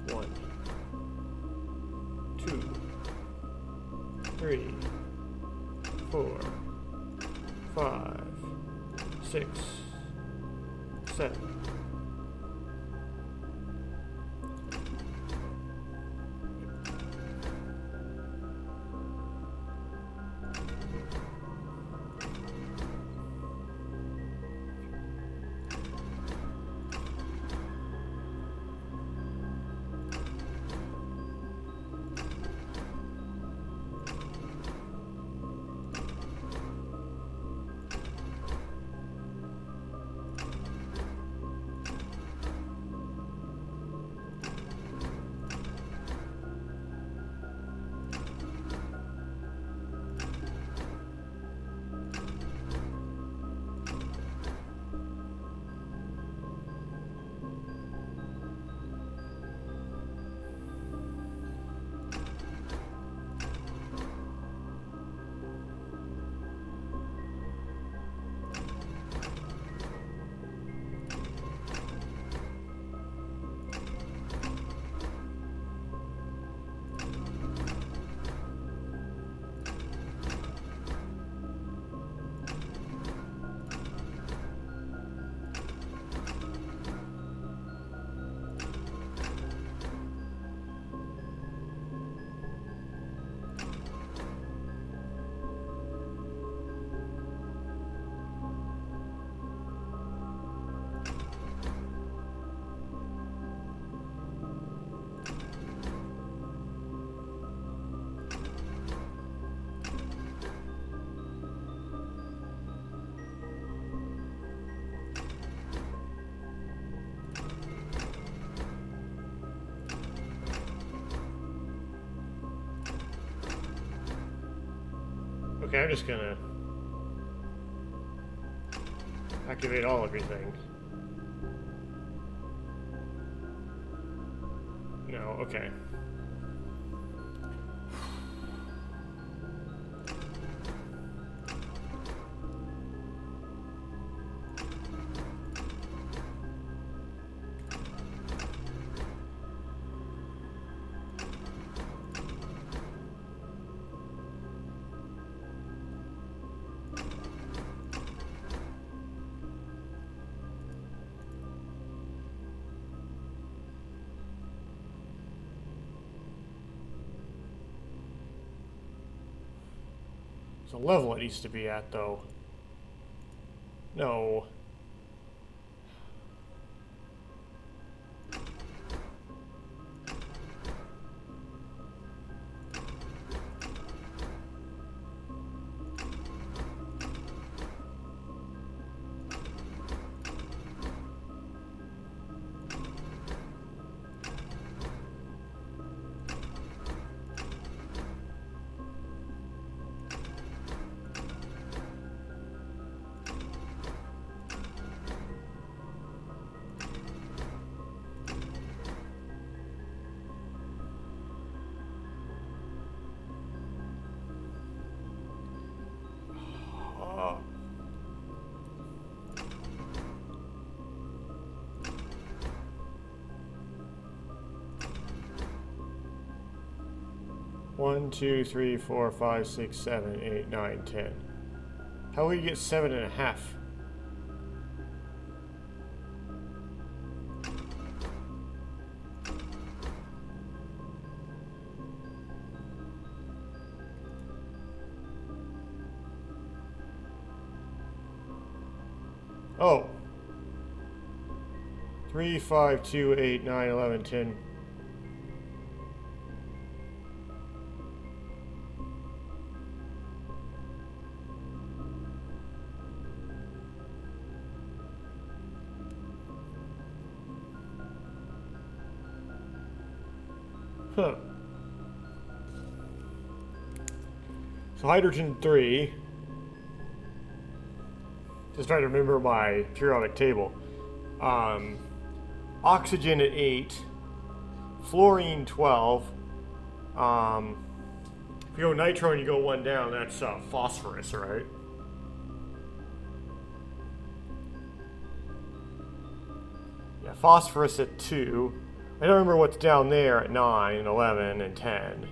1, 2, 3, 4, 5, 6, 7. Okay, I'm just gonna activate everything. No, okay. There's a level it needs to be at, though. No. One, two, three, 4, 5, 6, 7, 8, 9, 10. How will you get 7.5? Oh. 3, 5, 2, 8, 9, 11, 10. Huh. So hydrogen 3. Just trying to remember my periodic table. Oxygen at 8. Fluorine 12. If you go nitro and you go one down, that's phosphorus, right? Yeah, phosphorus at 2. I don't remember what's down there at 9, and 11, and 10.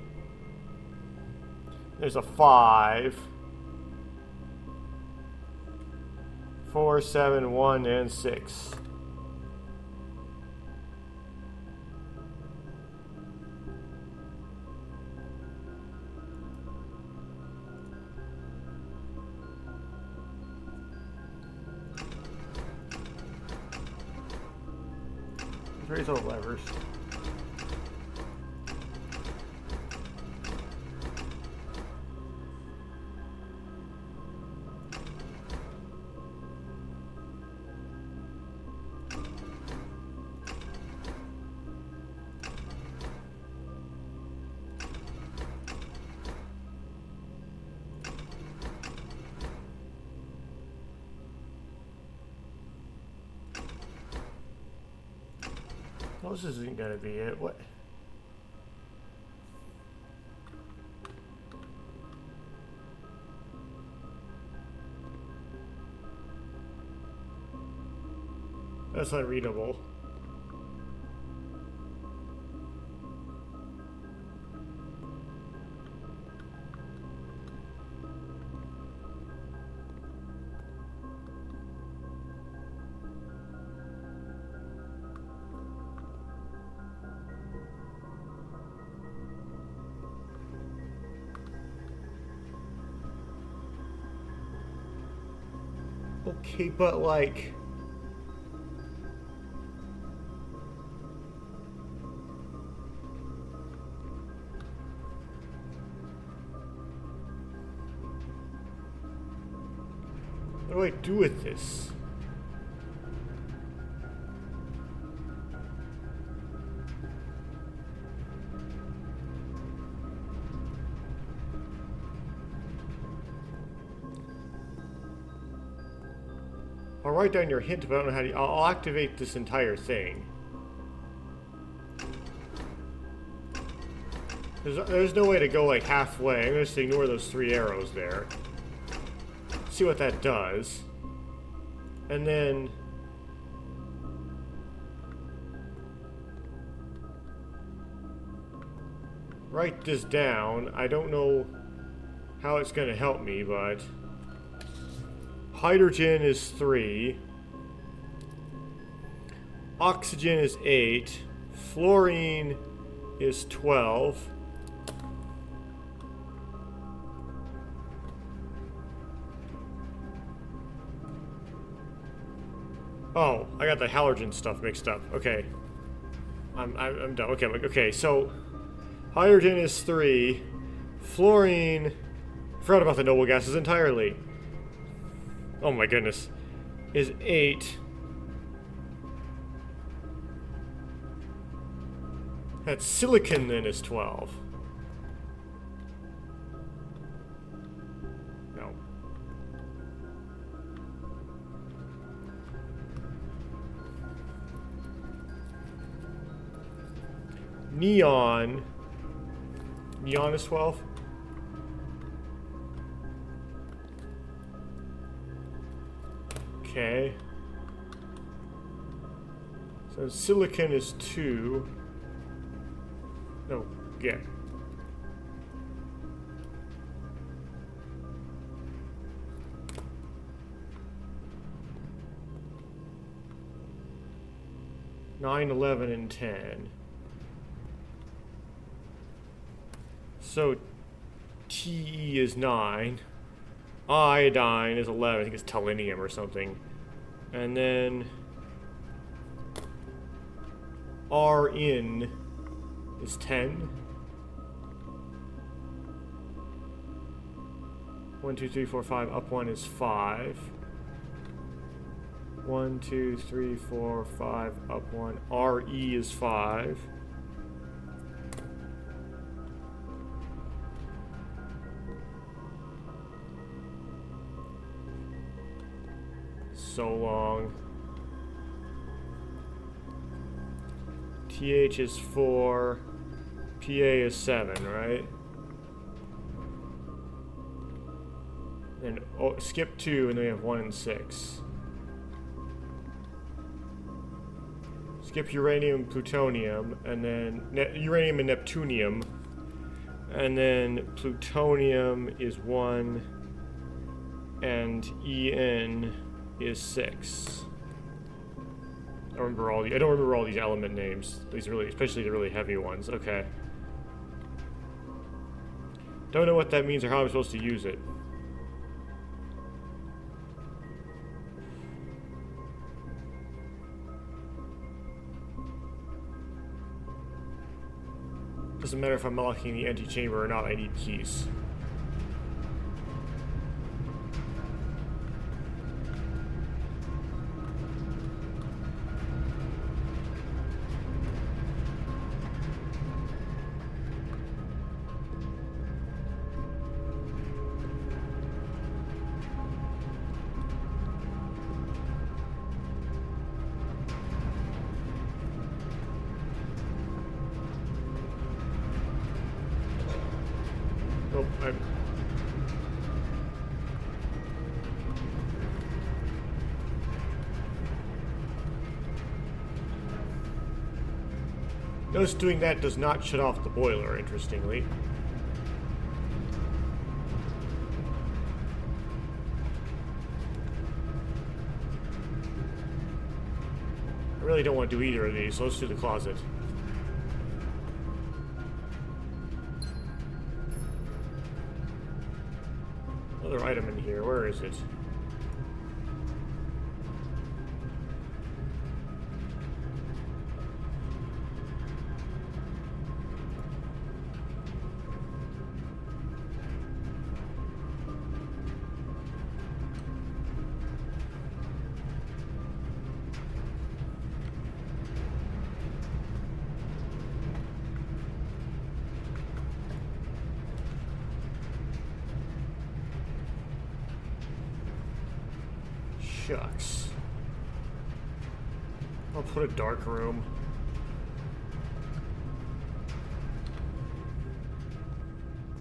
There's a 5. 4, 7, 1, and 6. Raise those levers. Well, this isn't gonna be it. What? That's unreadable. Okay, but like... what do I do with this? I'll write down your hint, but I don't know how to... I'll activate this entire thing. There's no way to go, like, halfway. I'm gonna just ignore those 3 arrows there. See what that does. And then... write this down. I don't know how it's gonna help me, but... hydrogen is 3. Oxygen is 8. Fluorine is 12. Oh, I got the halogen stuff mixed up. Okay. I'm done. Okay, so hydrogen is 3. Fluorine... I forgot about the noble gases entirely. Oh my goodness. Is 8. That silicon then is 12. No. Neon. Neon is 12? Okay. So silicon is 2. No, yeah. Nine, 11, and 10. So Te is 9. Iodine is 11. I think it's telenium or something. And then Rn is 10. 1, 2, 3, 4, 5. Up 1 is 5. 1, 2, 3, 4, 5. Up 1. Re is 5. So long. TH is 4. PA is 7, right? And skip 2, and then we have 1 and 6. Skip uranium, plutonium, and then uranium and neptunium. And then plutonium is 1, and En is 6. I don't remember all these element names. Especially the really heavy ones. Okay. Don't know what that means or how I'm supposed to use it. Doesn't matter if I'm unlocking the antechamber or not, I need keys. Notice doing that does not shut off the boiler, interestingly. I really don't want to do either of these, so let's do the closet. Another item in here, where is it? Shucks. I'll put a dark room.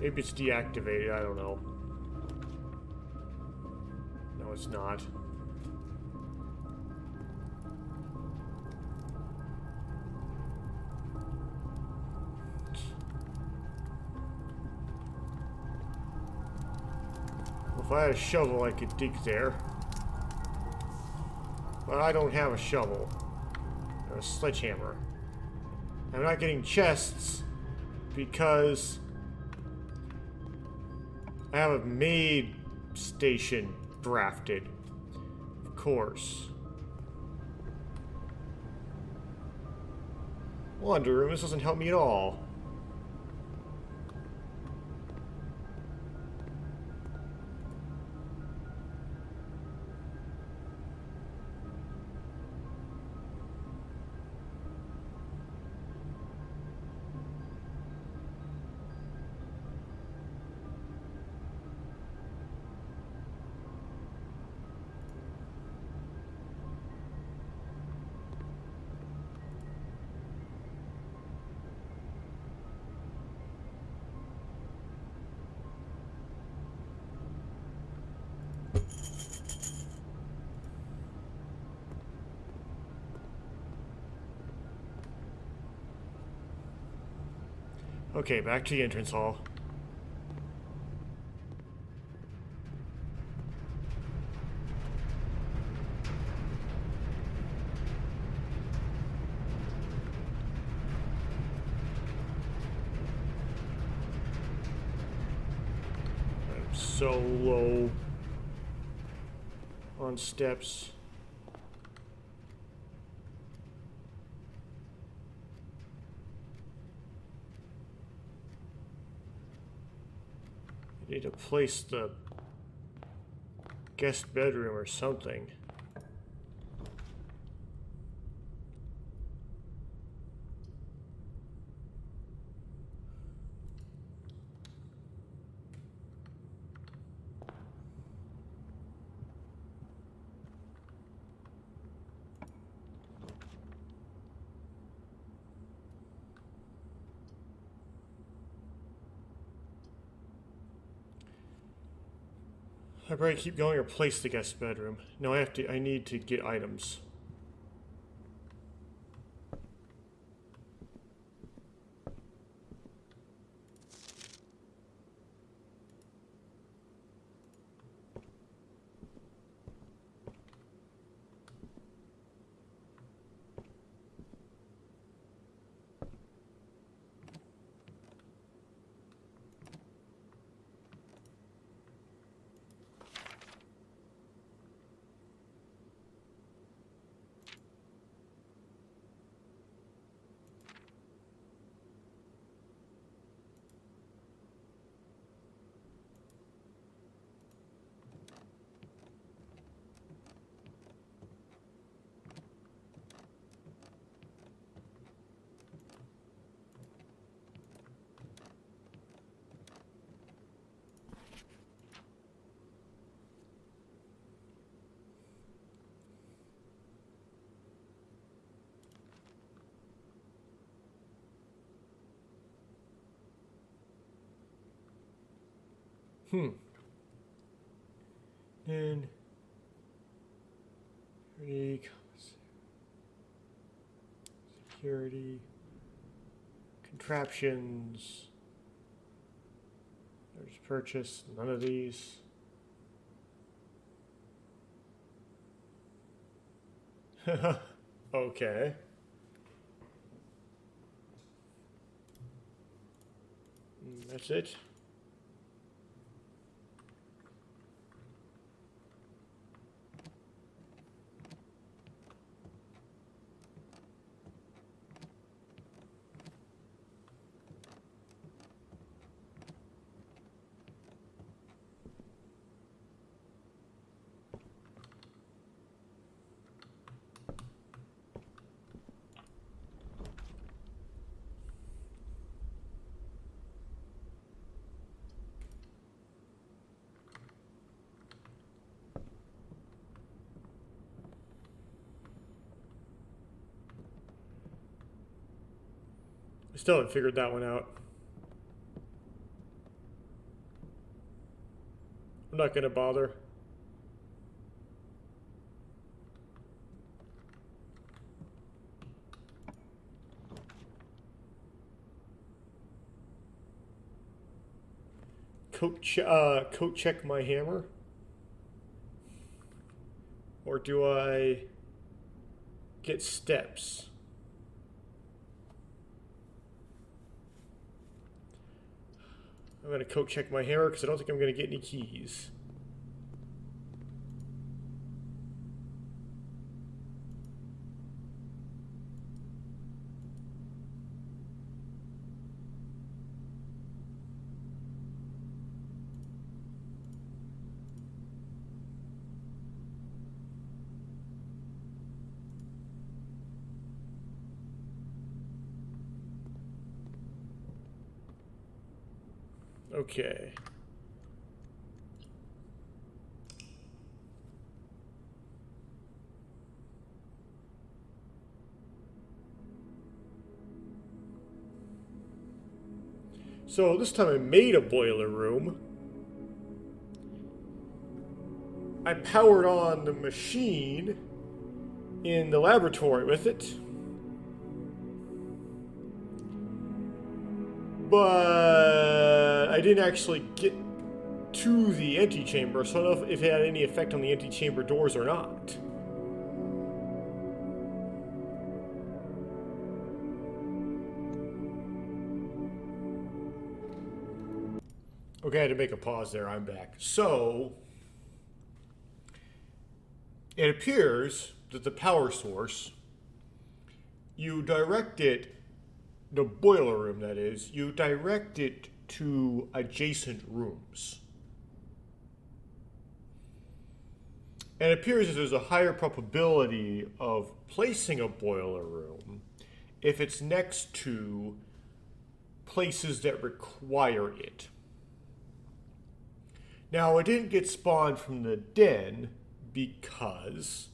Maybe it's deactivated, I don't know. No, it's not. Well, if I had a shovel, I could dig there. But I don't have a shovel. Or a sledgehammer. I'm not getting chests because I have a maid station drafted. Of course. Laundry room, this doesn't help me at all. Okay, back to the entrance hall. I'm so low on steps. Need to place the guest bedroom or something. I probably keep going or place the guest bedroom. No, I need to get items. And security contraptions. There's purchase. None of these. Okay. That's it. Still haven't figured that one out. I'm not gonna bother. Coat check my hammer? Or do I get steps? I'm going to coat check my hammer because I don't think I'm going to get any keys. Okay. So this time I made a boiler room. I powered on the machine in the laboratory with it. But I didn't actually get to the antechamber, so I don't know if it had any effect on the antechamber doors or not. Okay, I had to make a pause there. I'm back. So, it appears that the power source, you direct it, the boiler room that is, you direct it to adjacent rooms. And it appears that there's a higher probability of placing a boiler room if it's next to places that require it. Now, it didn't get spawned from the den because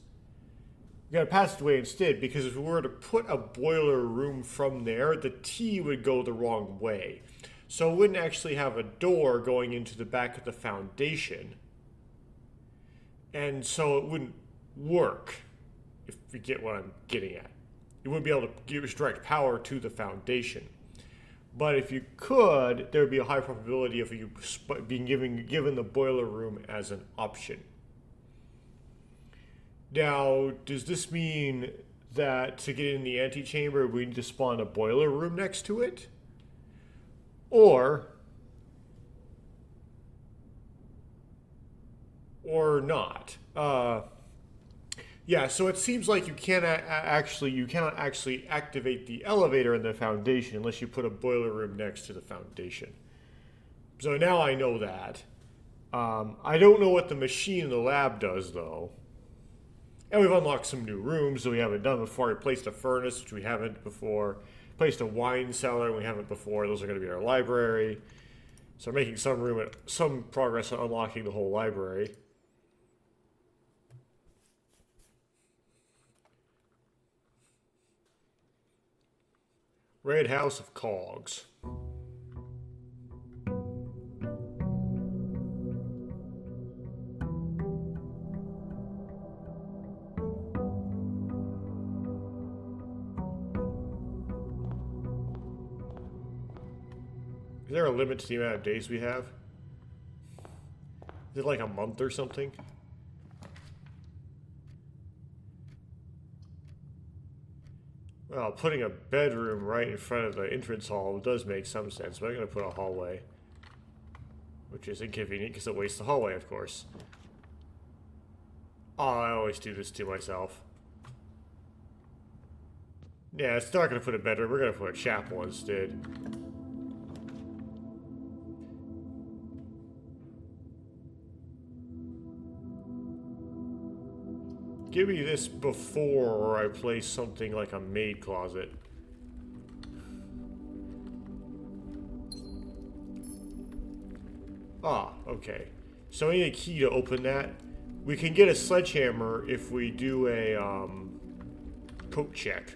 we got to pass it away instead, because if we were to put a boiler room from there, the T would go the wrong way. So it wouldn't actually have a door going into the back of the foundation. And so it wouldn't work, if you get what I'm getting at. You wouldn't be able to give direct power to the foundation. But if you could, there would be a high probability of you being given the boiler room as an option. Now, does this mean that to get in the antechamber, we need to spawn a boiler room next to it? Or not? Yeah, so it seems like you cannot actually activate the elevator in the foundation unless you put a boiler room next to the foundation. So now I know that. I don't know what the machine in the lab does, though. And we've unlocked some new rooms that we haven't done before. We placed a furnace, which we haven't before. Placed a wine cellar, we haven't before. Those are going to be our library. So we're making some progress on unlocking the whole library. Red House of Cogs. Is there a limit to the amount of days we have? Is it like a month or something? Well, putting a bedroom right in front of the entrance hall does make some sense, but I'm going to put a hallway. Which is inconvenient because it wastes the hallway, of course. Oh, I always do this to myself. Yeah, it's not going to put a bedroom. We're going to put a chapel instead. Give me this before I place something like a maid closet. Ah, okay. So we need a key to open that. We can get a sledgehammer if we do a coat check.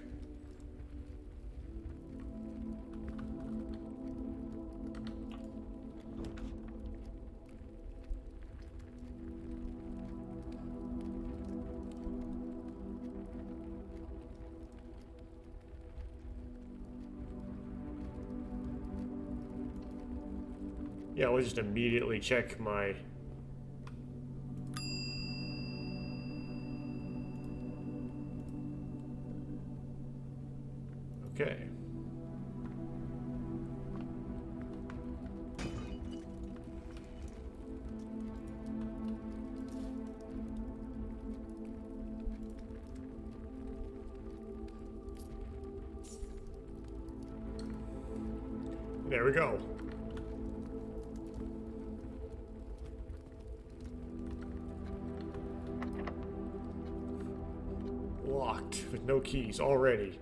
Yeah, we'll just immediately check my... Okay. There we go. Locked with no keys already.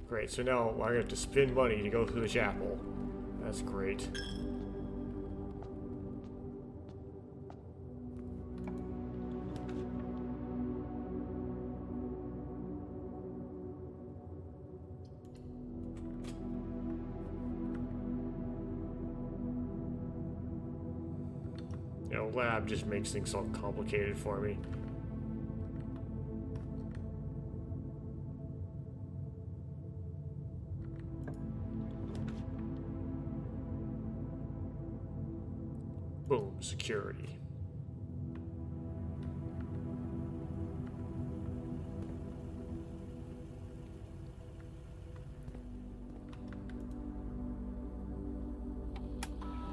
Great, so now I have to spend money to go through the chapel. That's great. You know, lab just makes things so complicated for me. Boom, security.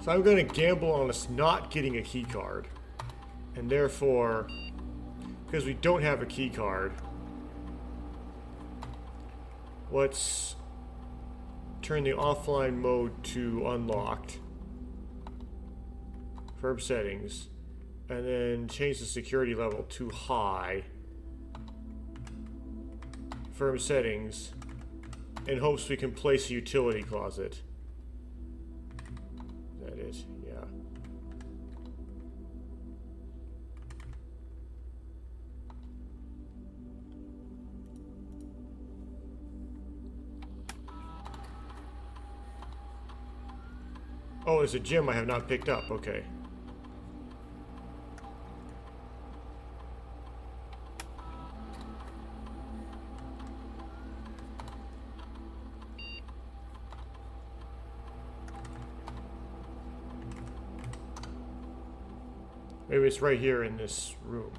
So I'm going to gamble on us not getting a key card. And therefore, because we don't have a key card, let's turn the offline mode to unlocked. Firm settings. And then change the security level to high. Firm settings. In hopes we can place a utility closet. That is, yeah. Oh, there's a gem I have not picked up. Okay. Maybe it's right here in this room.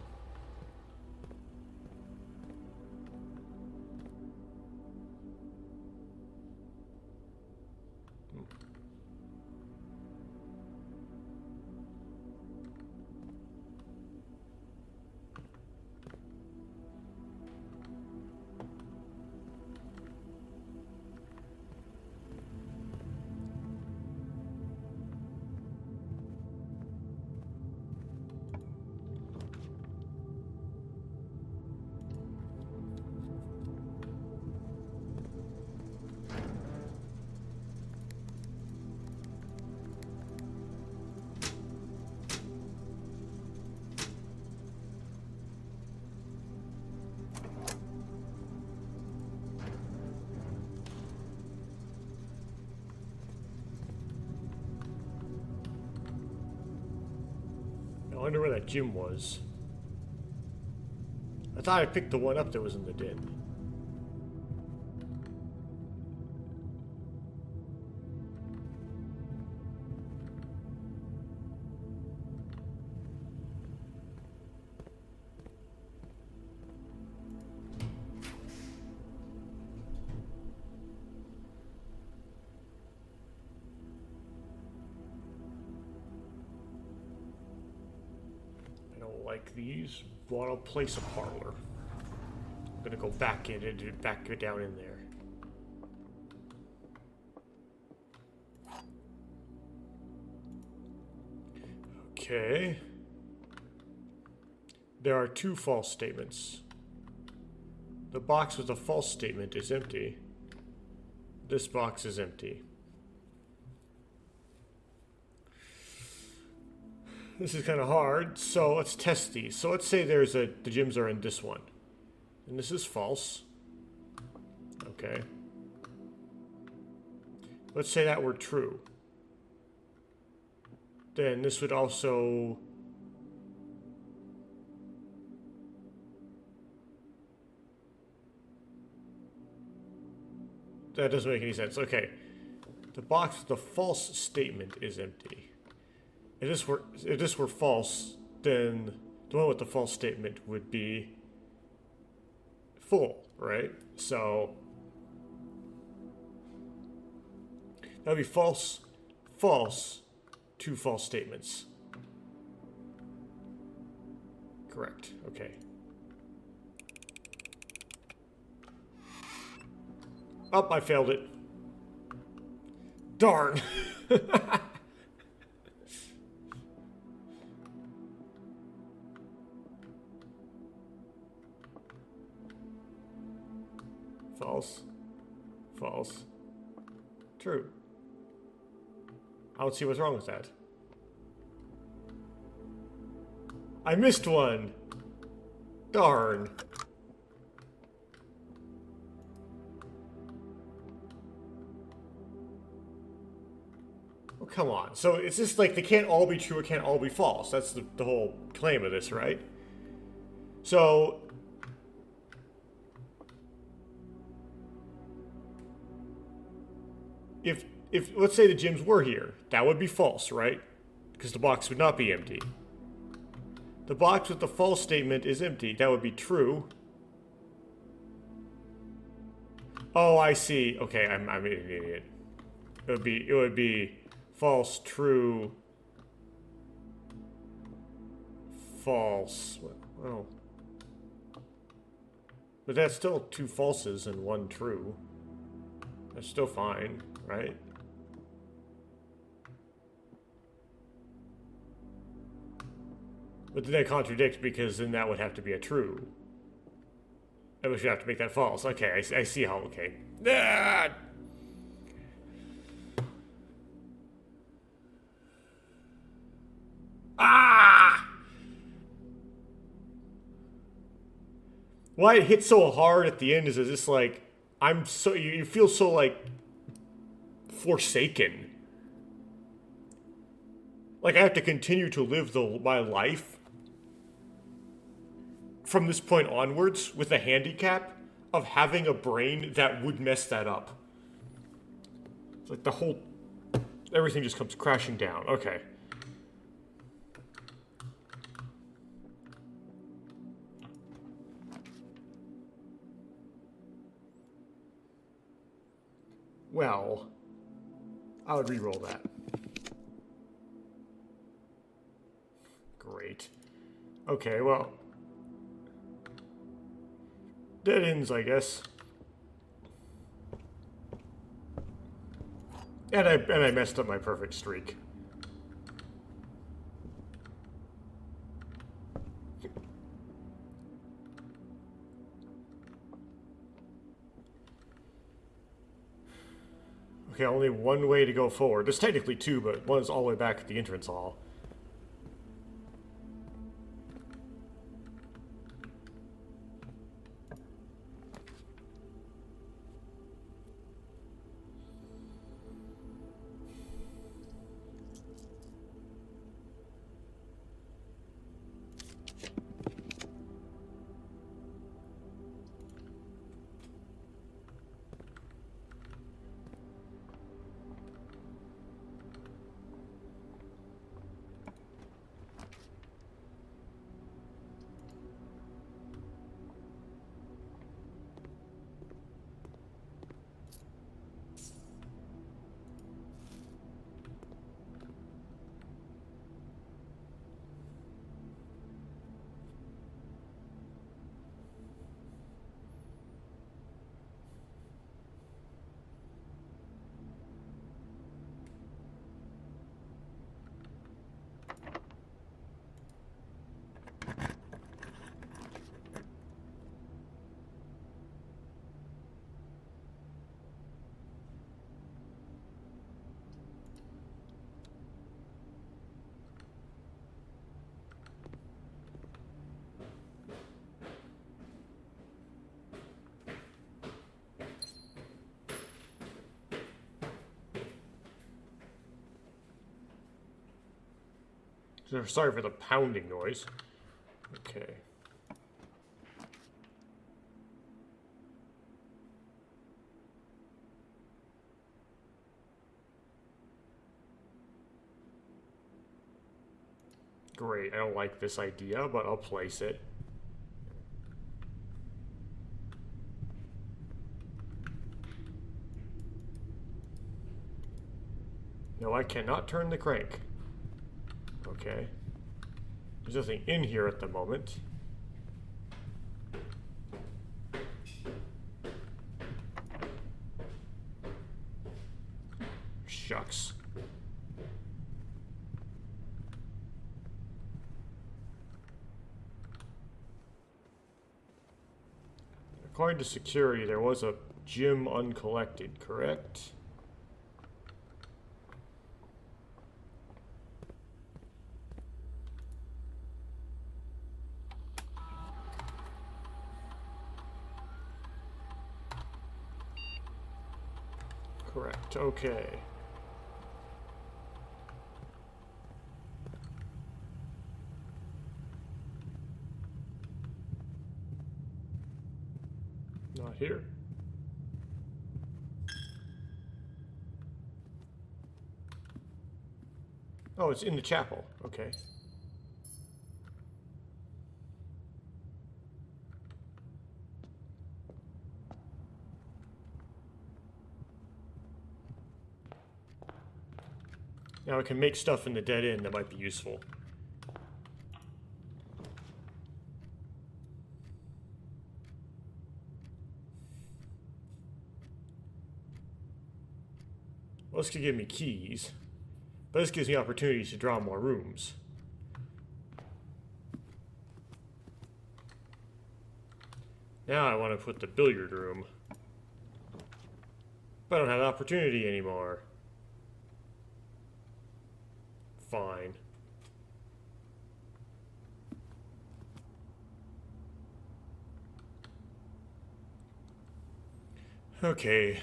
I wonder where that gym was. I thought I picked the one up that was in the den. Like these, want to place a parlor. I'm gonna go back in and back down in there. Okay. There are two false statements. The box with the false statement is empty. This box is empty. This is kind of hard, so let's test these. So let's say the gems are in this one. And this is false. Okay. Let's say that were true. Then this would also... That doesn't make any sense. Okay. The box with the false statement is empty. If this were false, then the one with the false statement would be full, right? So that would be false, false, two false statements. Correct. Okay. Oh, I failed it. Darn. False. False. True. I don't see what's wrong with that. I missed one. Darn. Oh, come on. So it's just like they can't all be true, it can't all be false. That's the whole claim of this, right? So if let's say the gyms were here, that would be false, right? Because the box would not be empty. The box with the false statement is empty. That would be true. Oh, I see. Okay, I'm an idiot. It would be false, true, false. Oh. But that's still two falses and one true. That's still fine, right? But then they contradict because then that would have to be a true. I wish you have to make that false. Okay, I see how, okay. Ah! Ah! Why it hits so hard at the end is just like, you feel so like forsaken. Like I have to continue to live my life from this point onwards with a handicap of having a brain that would mess that up. It's like everything just comes crashing down. Okay. Well, I would re-roll that. Great. Okay, well. Dead ends, I guess. And I messed up my perfect streak. Okay, only one way to go forward. There's technically two, but one is all the way back at the entrance hall. Sorry for the pounding noise. Okay. great. I don't like this idea, but I'll place it. No, I cannot turn the crank. Okay. There's nothing in here at the moment. Shucks. According to security, there was a gym uncollected, correct? Correct, okay. Not here. Oh, it's in the chapel. Okay. Now I can make stuff in the dead end that might be useful. Well, this could give me keys, but this gives me opportunities to draw more rooms. Now I want to put the billiard room, but I don't have the opportunity anymore. Fine. Okay.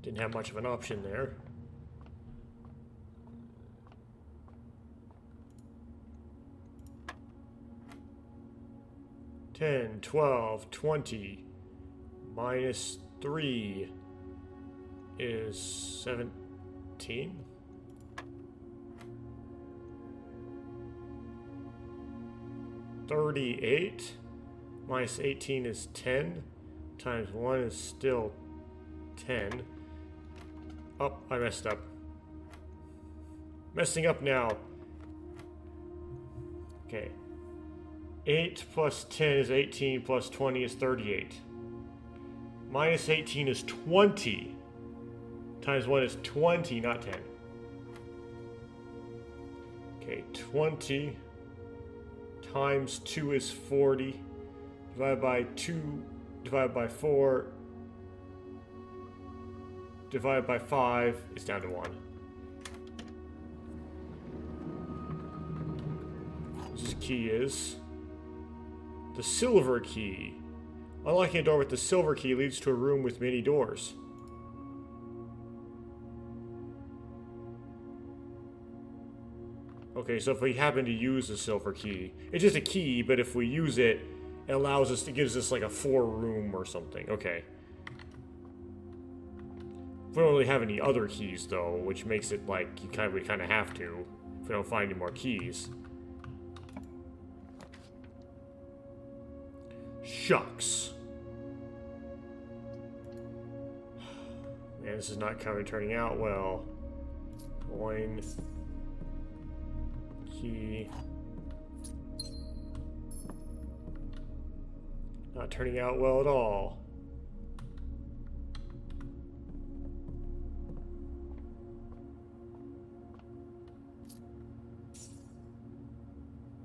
Didn't have much of an option there. $10, $12, $20 minus 3 is 17. $38 minus 18 is 10 times 1 is still 10. Oh, I messed up. Messing up now. Okay. 8 plus 10 is 18 plus 20 is 38. Minus 18 is 20. Times 1 is 20, not 10. Okay, 20 times 2 is 40. Divided by 2, divided by 4, divided by 5 is down to 1. This key is the silver key. Unlocking a door with the silver key leads to a room with many doors. Okay, so if we happen to use the silver key, it's just a key, but if we use it, it allows us, it gives us like a 4-room or something. Okay. We don't really have any other keys though, which makes it like we kind of have to if we don't find any more keys. Shucks. Man, this is not turning out well. Coin. Key. Not turning out well at all.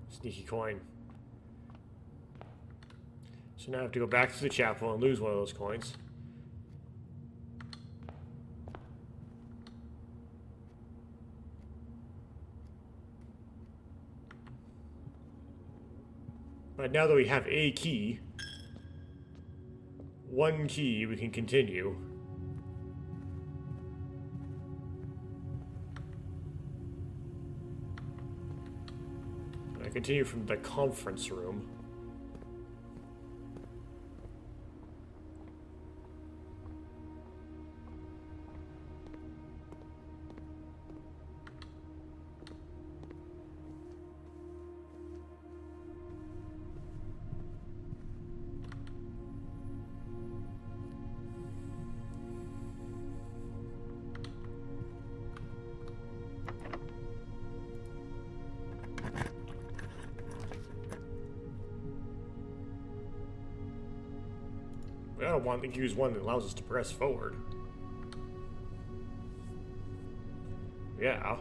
Sneaky coin. So now I have to go back to the chapel and lose one of those coins. But now that we have a key, one key, we can continue. continue from the conference room. I don't want to use one that allows us to press forward. Yeah.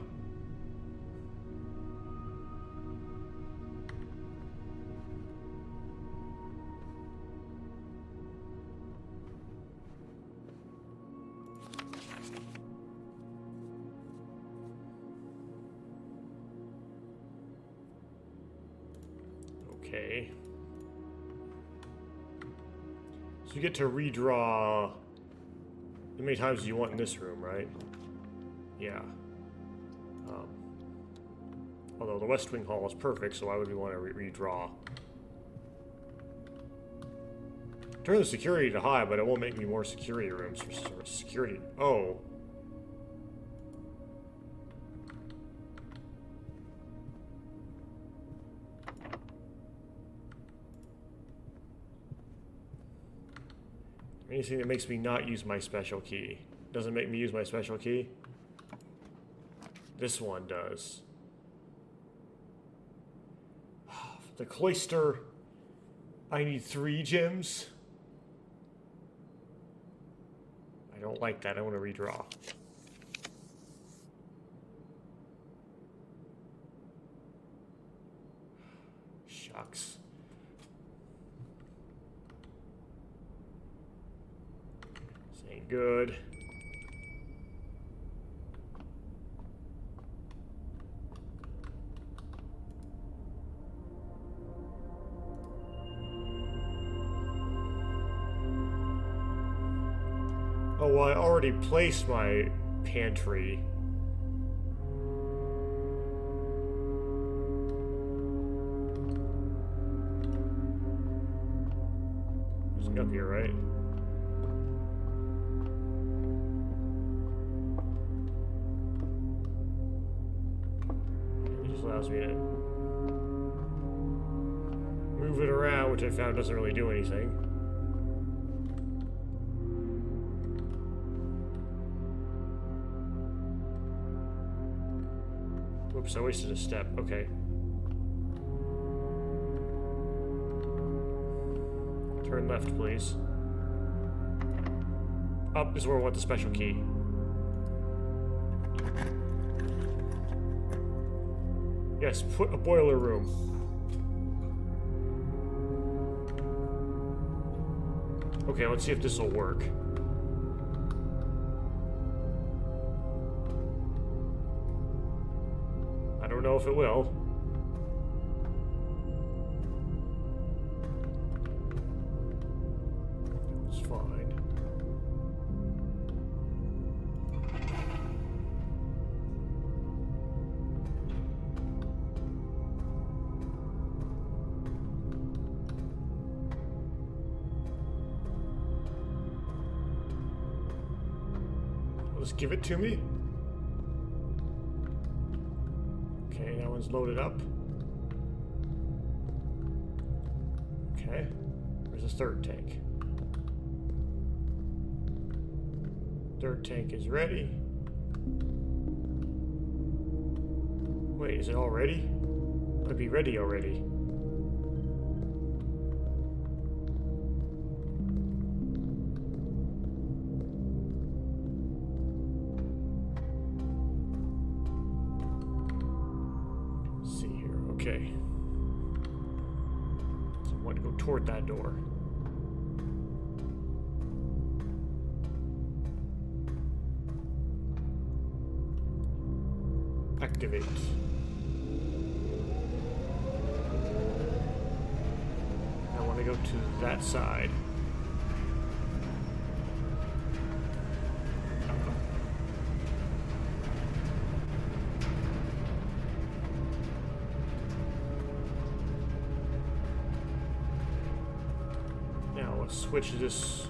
Okay. So you get to redraw how many times do you want in this room, right? Yeah. Although the West Wing Hall is perfect, so why would we want to redraw? Turn the security to high, but it won't make me more security rooms for security. Oh. Anything that makes me not use my special key. Doesn't make me use my special key. This one does. The cloister. I need 3 gems. I don't like that. I want to redraw. Shucks. This ain't good. Oh, well, I already placed my pantry. It's up here, right? It just allows me to move it around, which I found doesn't really do anything. Oops, I wasted a step. Okay. Turn left, please. Up is where I want the special key. Yes, put a boiler room. Okay, let's see if this will work. I don't know if it will. It's fine. Just give it to me. Okay, that one's loaded up. Okay, where's the third tank? Third tank is ready. Wait, is it all ready? Might be ready already. Okay. So I want to go toward that door. Activate. I want to go to that side. Let's switch this.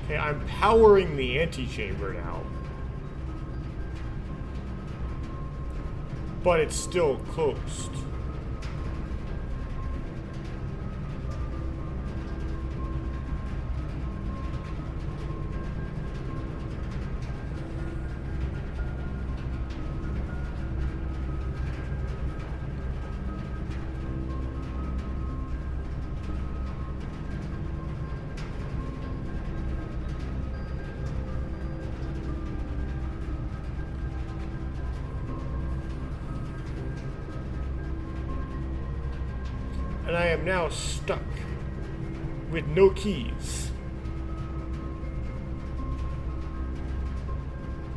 Okay, I'm powering the antechamber now. But it's still closed. And I am now stuck with no keys.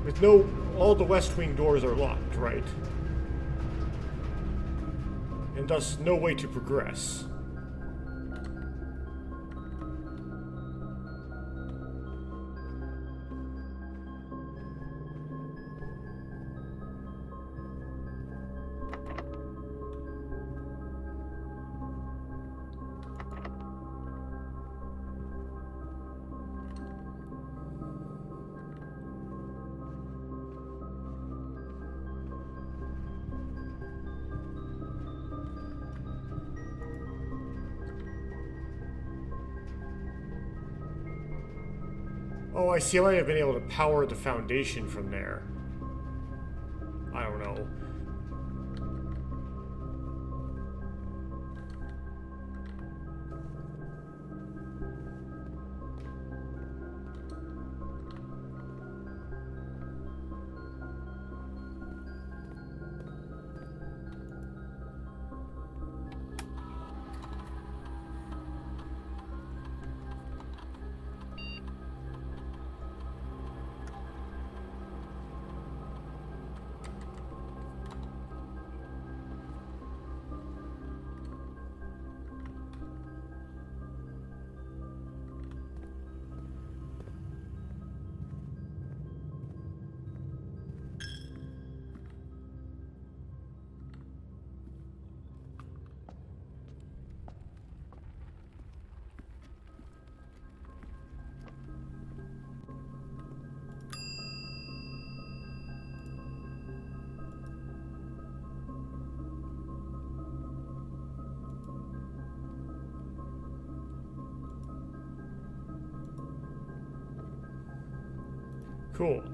With no, all the West Wing doors are locked, right? And thus no way to progress. Oh, I see. I might have been able to power the foundation from there. I don't know. Cool.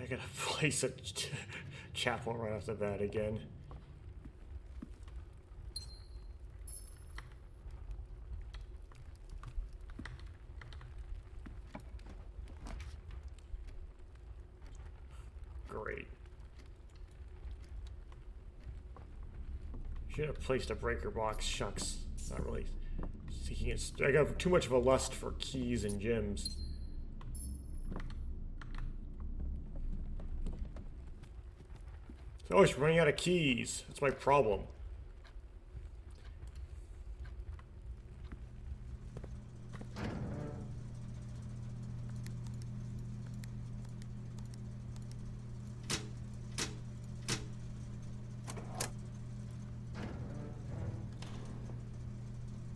I gotta place a chapel right off the bat again. Great. Should have placed a breaker box. Shucks. Not really seeking it. I got too much of a lust for keys and gems. Oh, she's running out of keys. That's my problem.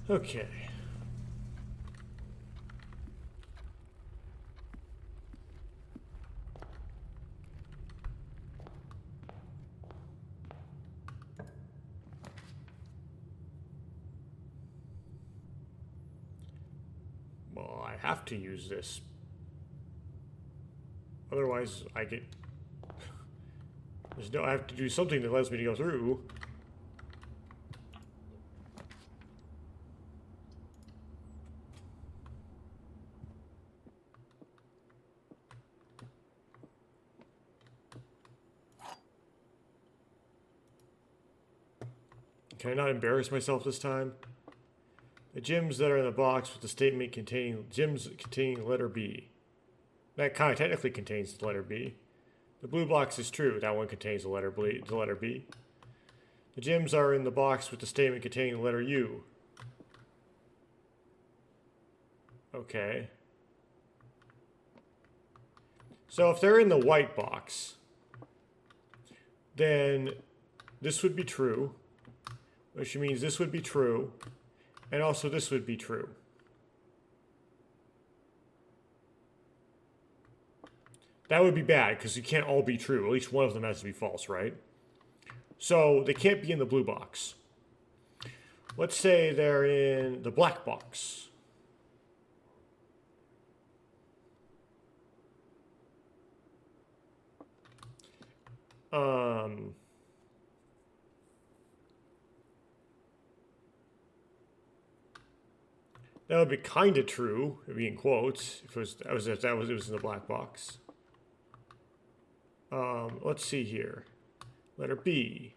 Okay. Well, I have to use this. Otherwise, I get... I have to do something that lets me to go through. Can I not embarrass myself this time? The gems that are in the box with the statement containing gems containing letter B. That kind of technically contains the letter B. The blue box is true. That one contains the letter B. The gems are in the box with the statement containing the letter U. Okay. So if they're in the white box, then this would be true, which means this would be true, and also this would be true. That would be bad, because you can't all be true. At least one of them has to be false, right? So they can't be in the blue box. Let's say they're in the black box. That would be kind of true, it'd be in quotes, if it was in the black box. Let's see here. Letter B.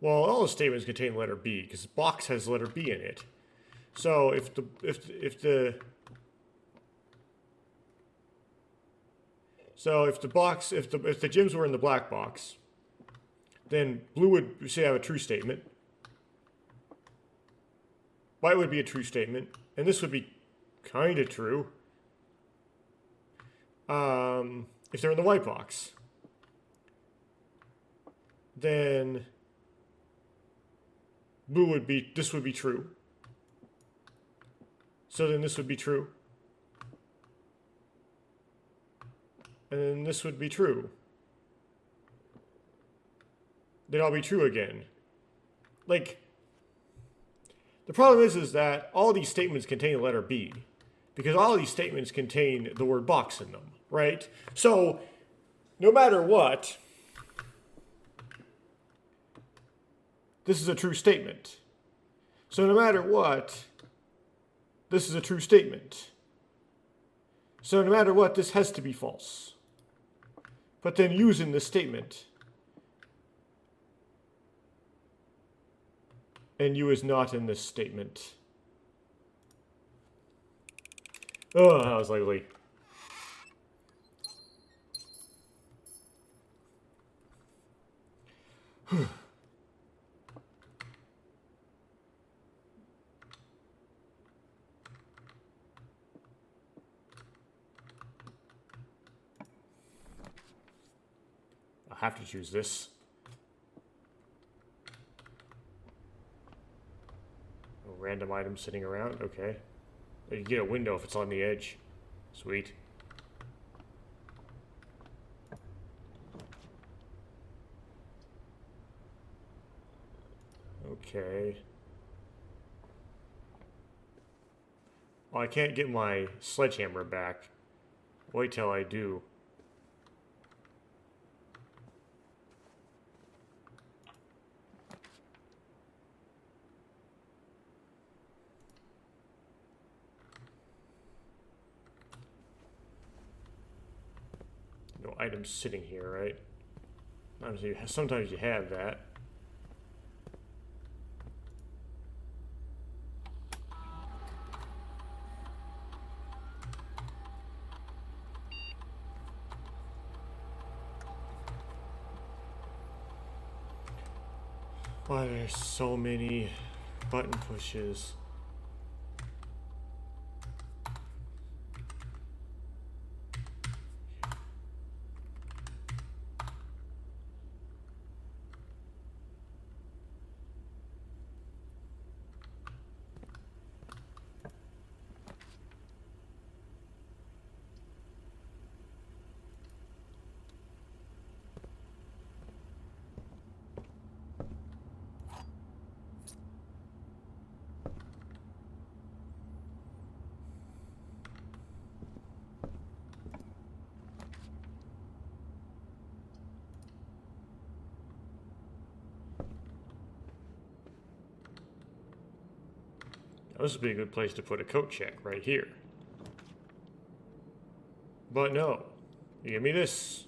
Well, all the statements contain letter B because the box has letter B in it. So if the gems were in the black box, then blue would say have a true statement. White would be a true statement, and this would be kind of true. If they're in the white box, then this would be true. So then this would be true. And then this would be true. They'd all be true again. Like, the problem is that all these statements contain the letter B, because all these statements contain the word box in them, right? So, no matter what, this is a true statement. So no matter what, this is a true statement. So no matter what, this has to be false. But then using this statement, and U is not in this statement. Oh, that was ugly. I have to choose this. A random item sitting around, okay. You get a window if it's on the edge. Sweet. Okay. Well, I can't get my sledgehammer back. Wait till I do. No items sitting here, right? Sometimes you have that. Why there's so many button pushes. This would be a good place to put a coat check right here. But no. You give me this.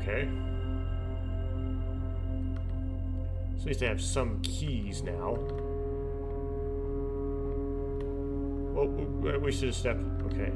Okay. So at least I have some keys now. Well, we should have stepped. Okay.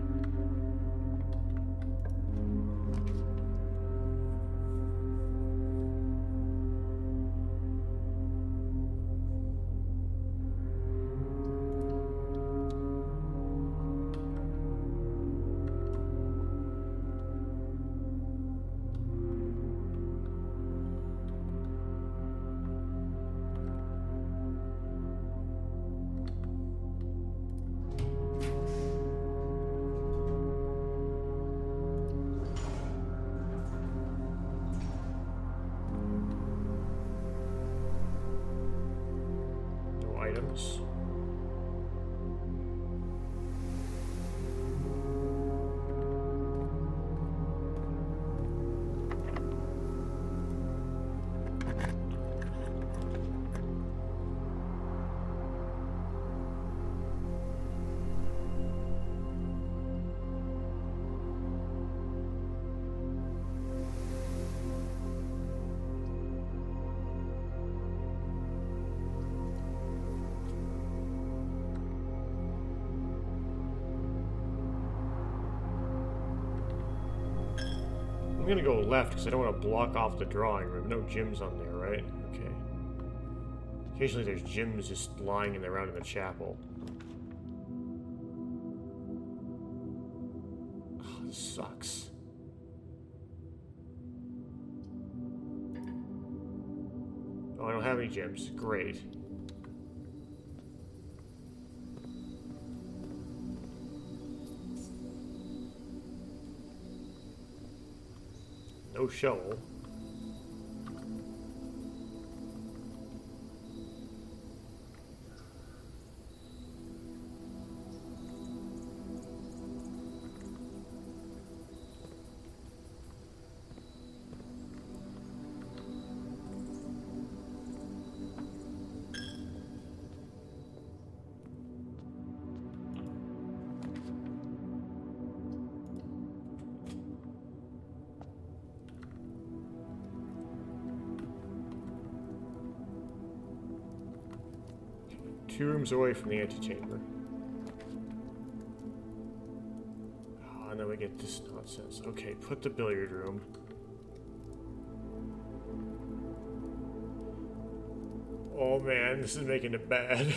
No items. I'm gonna go left because I don't want to block off the drawing room. No gyms on there, right? Okay. Occasionally there's gyms just lying around in the chapel. Oh, this sucks. Oh, I don't have any gyms. Great. No shovel. Two rooms away from the antechamber. Oh, and then we get this nonsense. Okay, put the billiard room. Oh man, this is making it bad.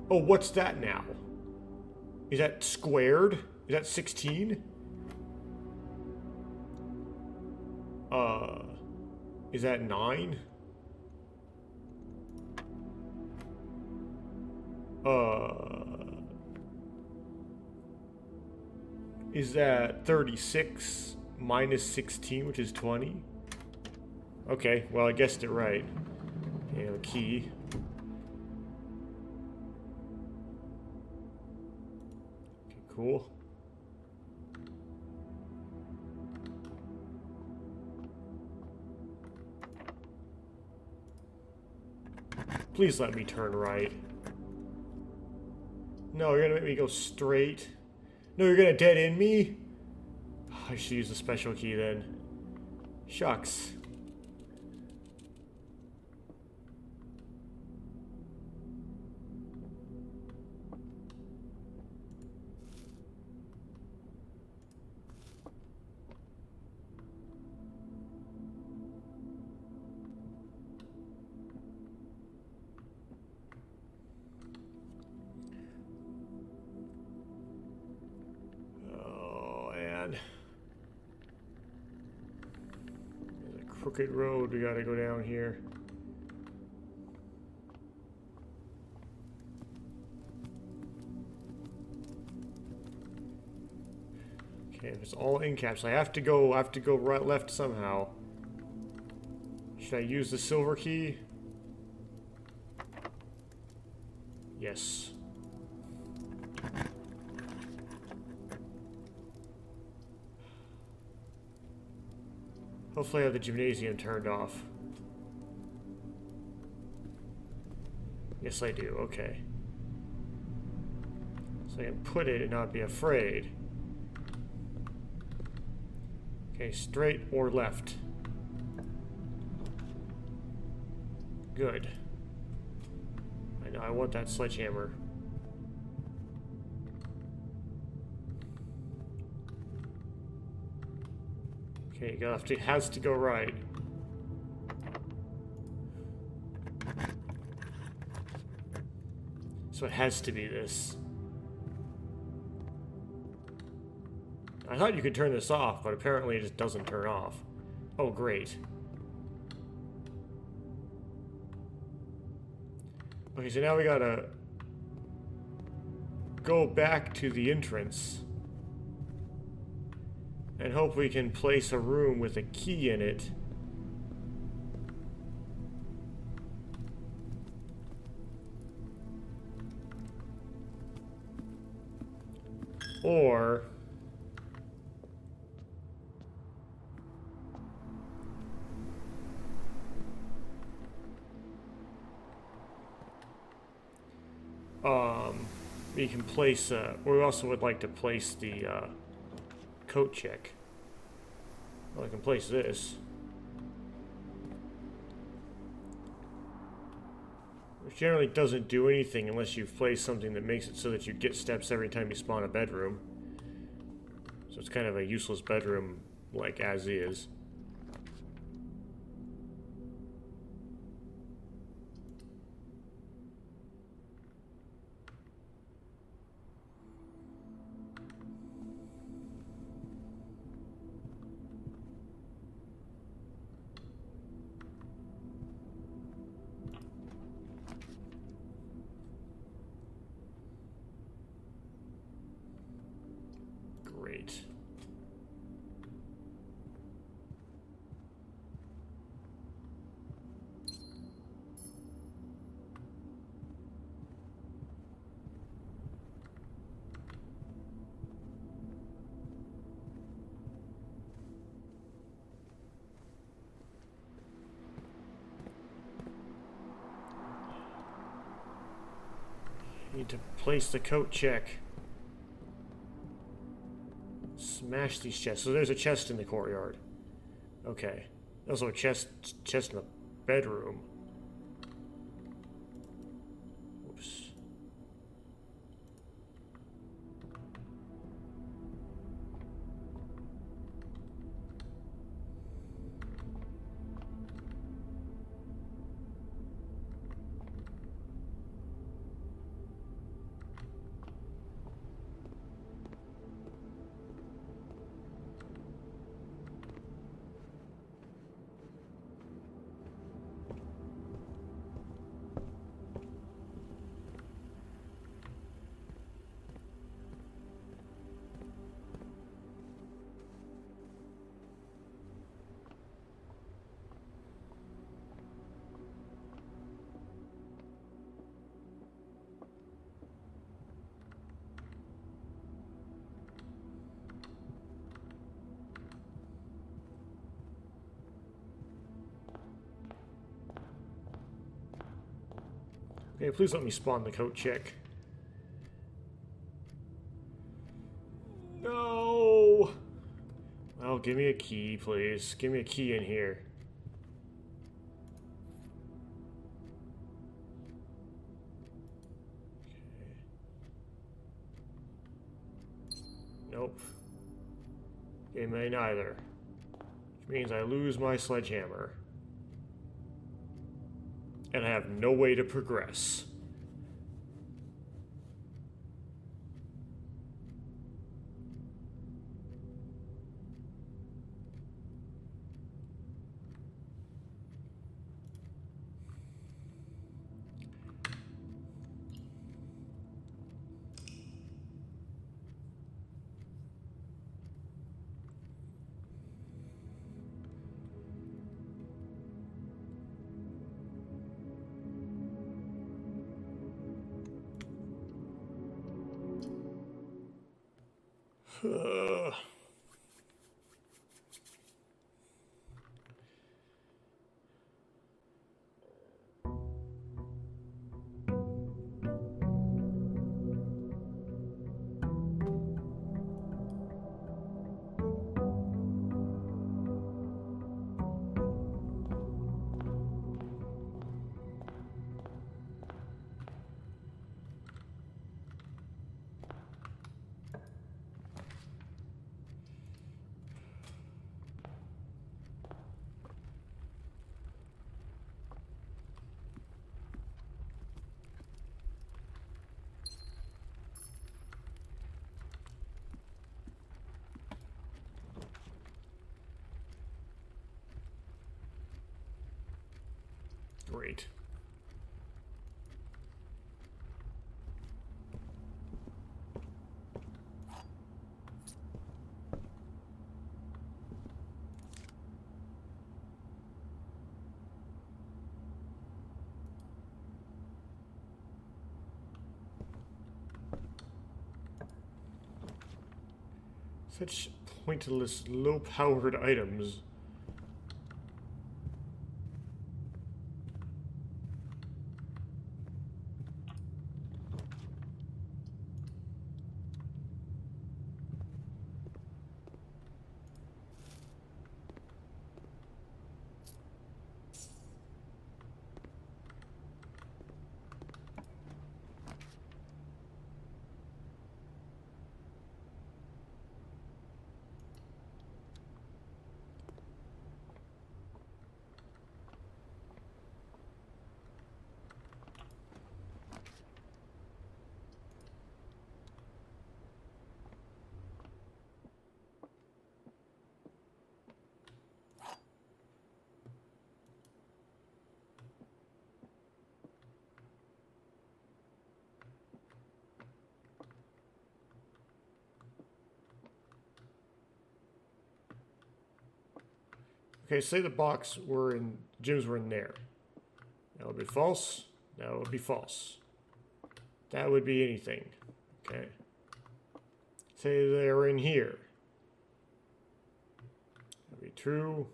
Oh, what's that now? Is that squared? Is that 16? Is that 9? Is that 36 minus 16, which is 20? Okay, well, I guessed it right. And a key. Okay, cool. Please let me turn right. No, you're gonna make me go straight. No, you're gonna dead end me? I should use the special key then. Shucks. man. There's a crooked road we gotta go down here. Okay, if it's all in caps, I have to go right left somehow. Should I use the silver key? Yes. Hopefully I have the gymnasium turned off. Yes, I do. Okay. So I can put it and not be afraid. Okay, straight or left? Good. I know, I want that sledgehammer. Okay, it has to go right. So it has to be this. I thought you could turn this off, but apparently it just doesn't turn off. Oh, great. Okay, so now we gotta go back to the entrance and hope we can place a room with a key in it. Or we can place, we also would like to place the, coat check. Well, I can place this. Which generally doesn't do anything unless you've placed something that makes it so that you get steps every time you spawn a bedroom. So it's kind of a useless bedroom, like, as is. Great. Need to place the coat check. Smash these chests. So there's a chest in the courtyard. Okay. Also a chest in the bedroom. Oops. Okay, please let me spawn the coat check. No! Well, give me a key, please. Give me a key in here. Okay. Nope. It may neither. Which means I lose my sledgehammer. And I have no way to progress. Great. Such pointless, low-powered items. Okay, say the box were in, gyms were in there. That would be false. That would be false. That would be anything. Okay. Say they're in here. That would be true.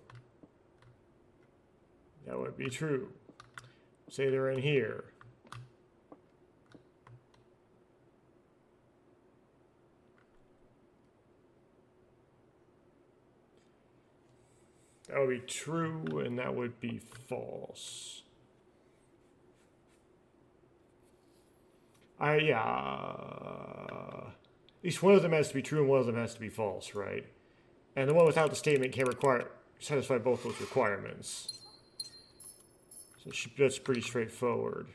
That would be true. Say they're in here. That would be true, and that would be false. At least one of them has to be true and one of them has to be false, right? And the one without the statement can't satisfy both those requirements. So that's pretty straightforward.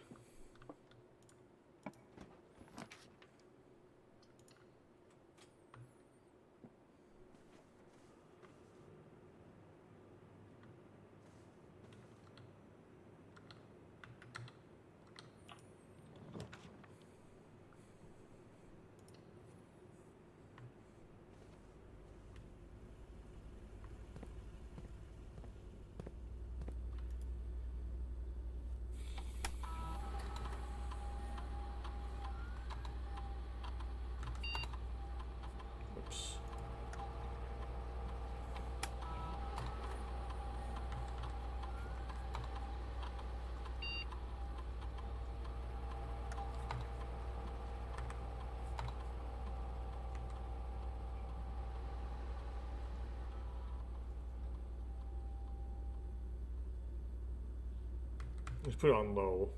Let's put it on low.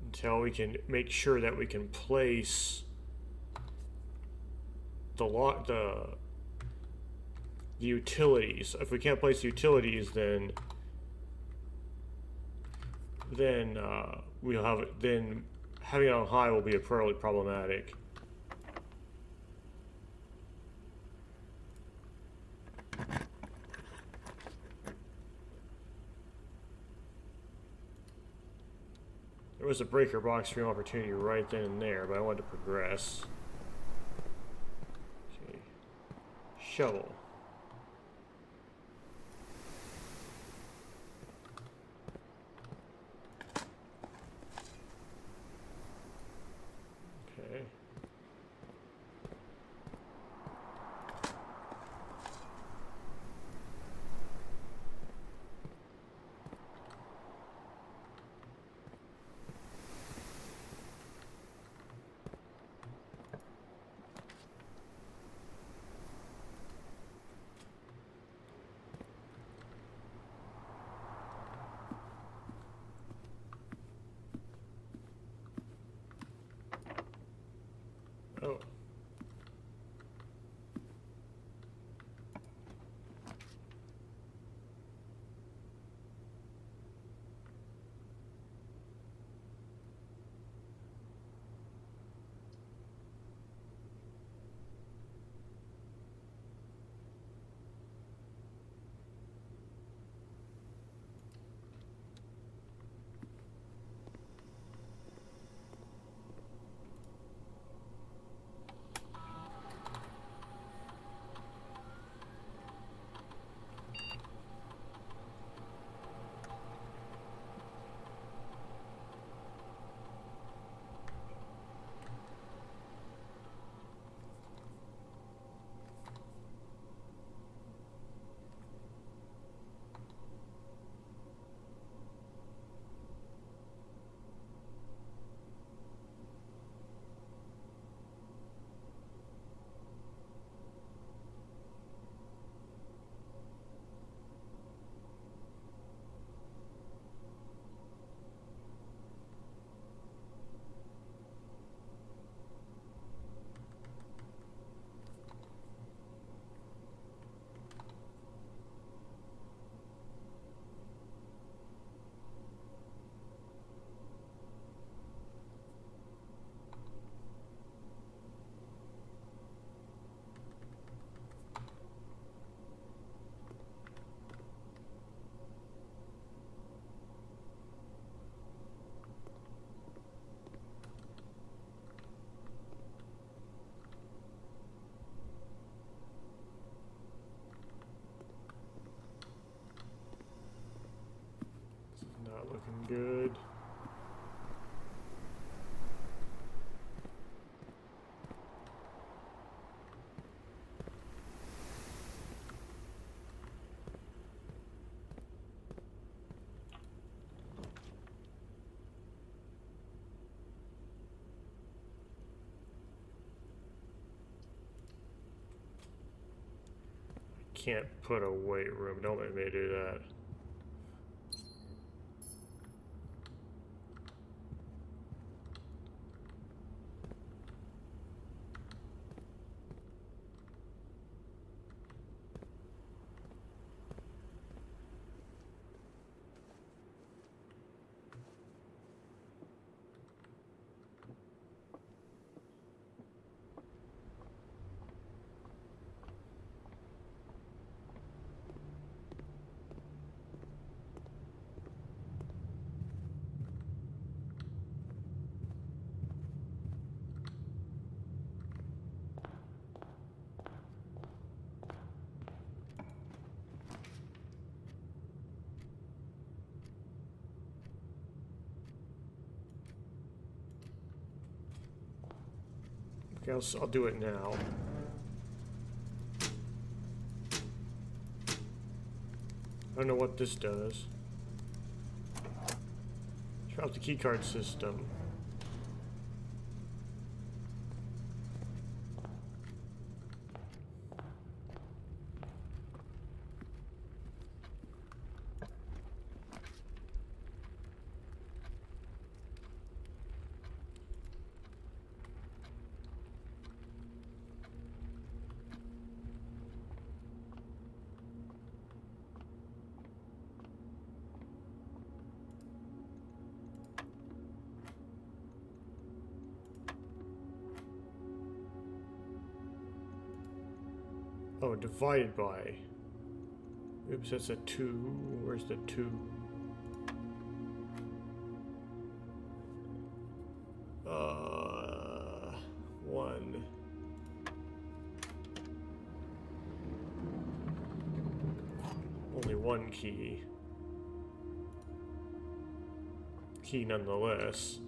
Until we can make sure that we can place the utilities. If we can't place utilities, then we'll have it. Then having it on high will be fairly problematic. There was a breaker box stream opportunity right then and there, but I wanted to progress. Okay. Shovel. Oh. Not looking good. Can't put a weight room. Don't let me do that. Okay, I'll do it now. I don't know what this does. Try out the keycard system. Oh, divided by. Oops, that's a 2. Where's the 2? One. Only one key. Key nonetheless.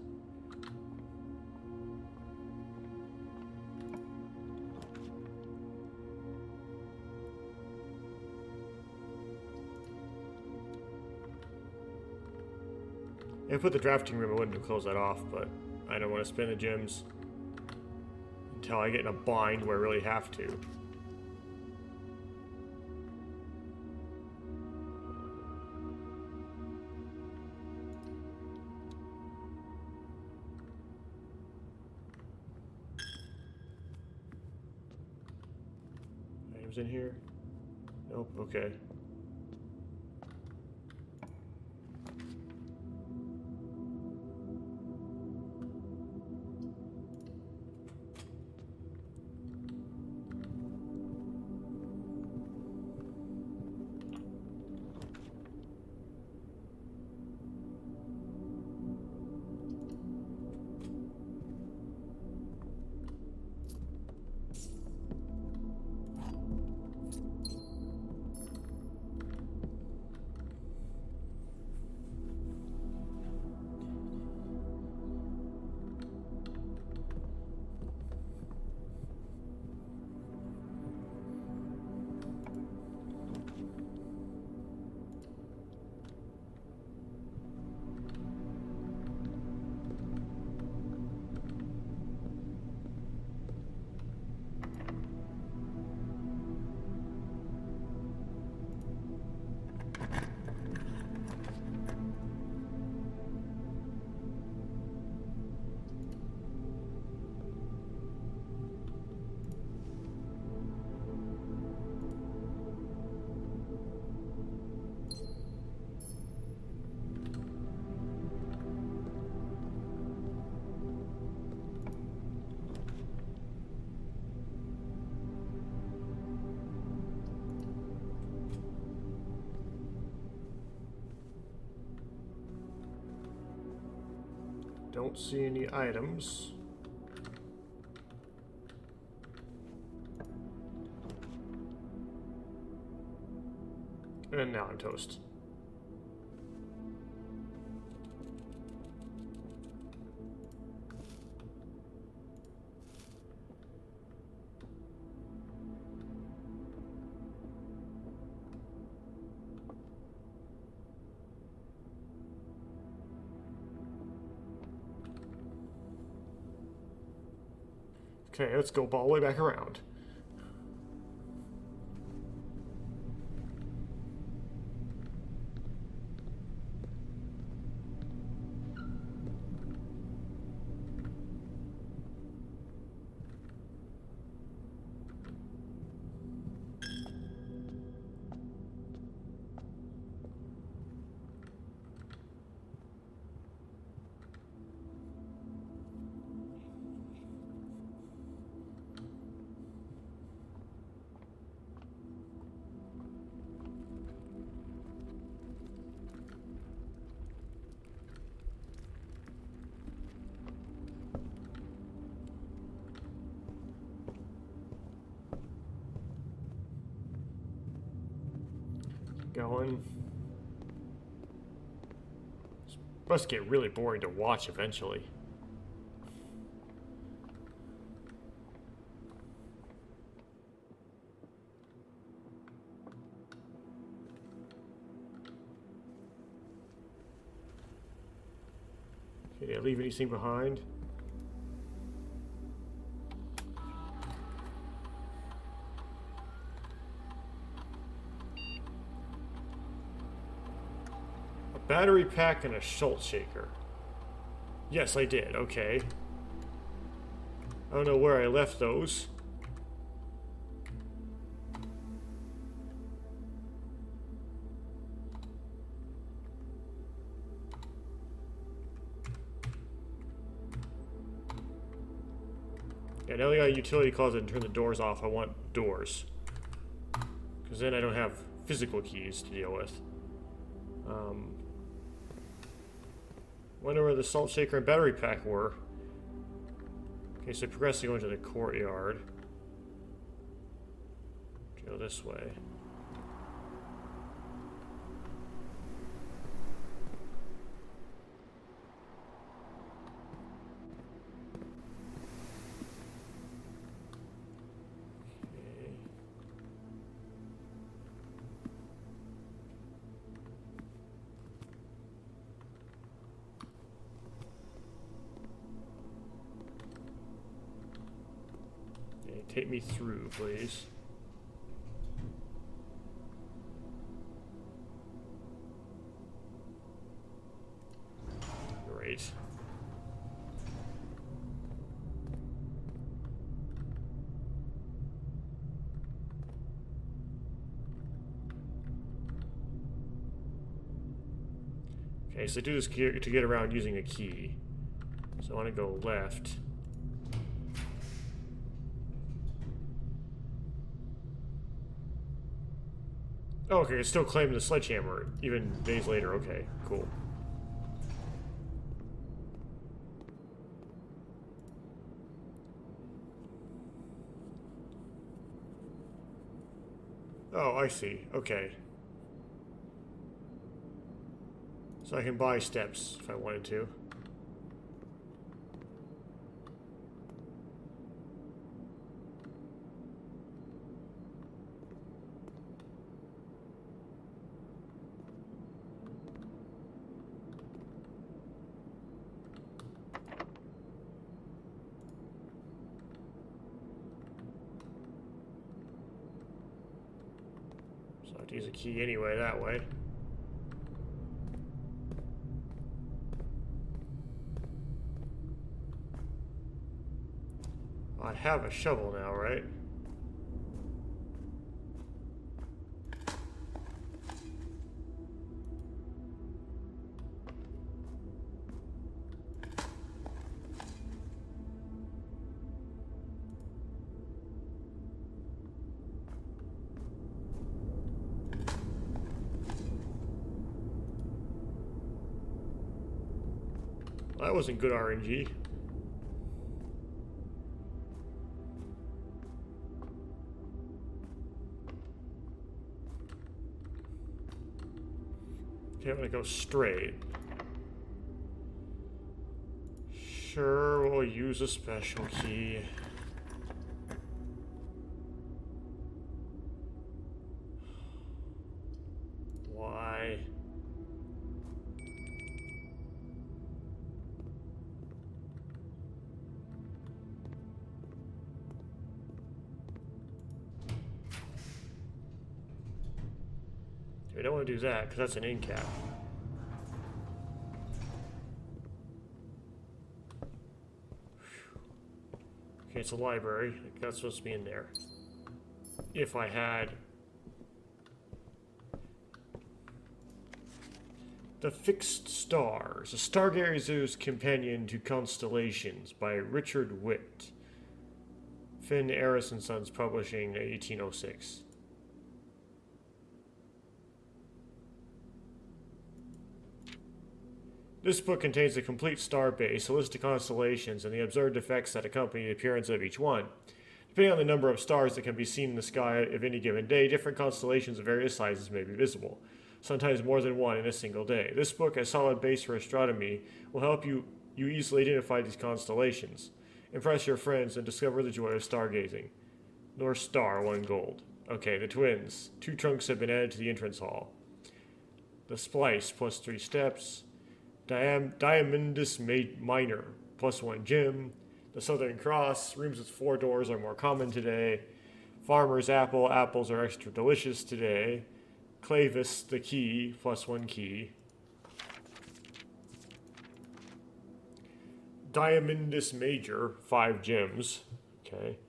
If I put the drafting room, I wouldn't have closed that off, but I don't want to spend the gems until I get in a bind where I really have to. items in here? Nope, okay. Don't see any items. And now I'm toast. Okay, let's go all the way back around. Going. This must get really boring to watch eventually. Okay, did I leave anything behind? Battery pack and a salt shaker. Yes, I did. Okay. I don't know where I left those. Yeah, now I got a utility closet and turn the doors off. I want doors. Because then I don't have physical keys to deal with. Wonder where the salt shaker and battery pack were. Okay, so progressing going to the courtyard. Go this way. Take me through, please. Great. Okay, so do this to get around using a key. So I want to go left. Oh, okay, it's still claiming the sledgehammer, even days later. Okay, cool. Oh, I see. Okay. So I can buy steps if I wanted to. So I have to use a key anyway that way. I have a shovel now, right? Well, that wasn't good RNG. Okay, I'm gonna go straight. Sure, we'll use a special key. Why? We don't want to do that because that's an end cap. Okay, it's a library. That's supposed to be in there. If I had The Fixed Stars, a stargazer's companion to constellations by Richard Witt. Finn Aris and Sons Publishing, 1806. This book contains a complete star base, a list of constellations, and the observed effects that accompany the appearance of each one. Depending on the number of stars that can be seen in the sky of any given day, different constellations of various sizes may be visible, sometimes more than one in a single day. This book, a solid base for astronomy, will help you easily identify these constellations, impress your friends, and discover the joy of stargazing. North Star, 1 gold. Okay, the twins. 2 trunks have been added to the entrance hall. The Splice, plus 3 steps. Diamondus Minor, plus 1 gem. The Southern Cross, rooms with 4 doors are more common today. Farmer's Apple, apples are extra delicious today. Clavis, the key, plus 1 key. Diamondus Major, 5 gems. Okay.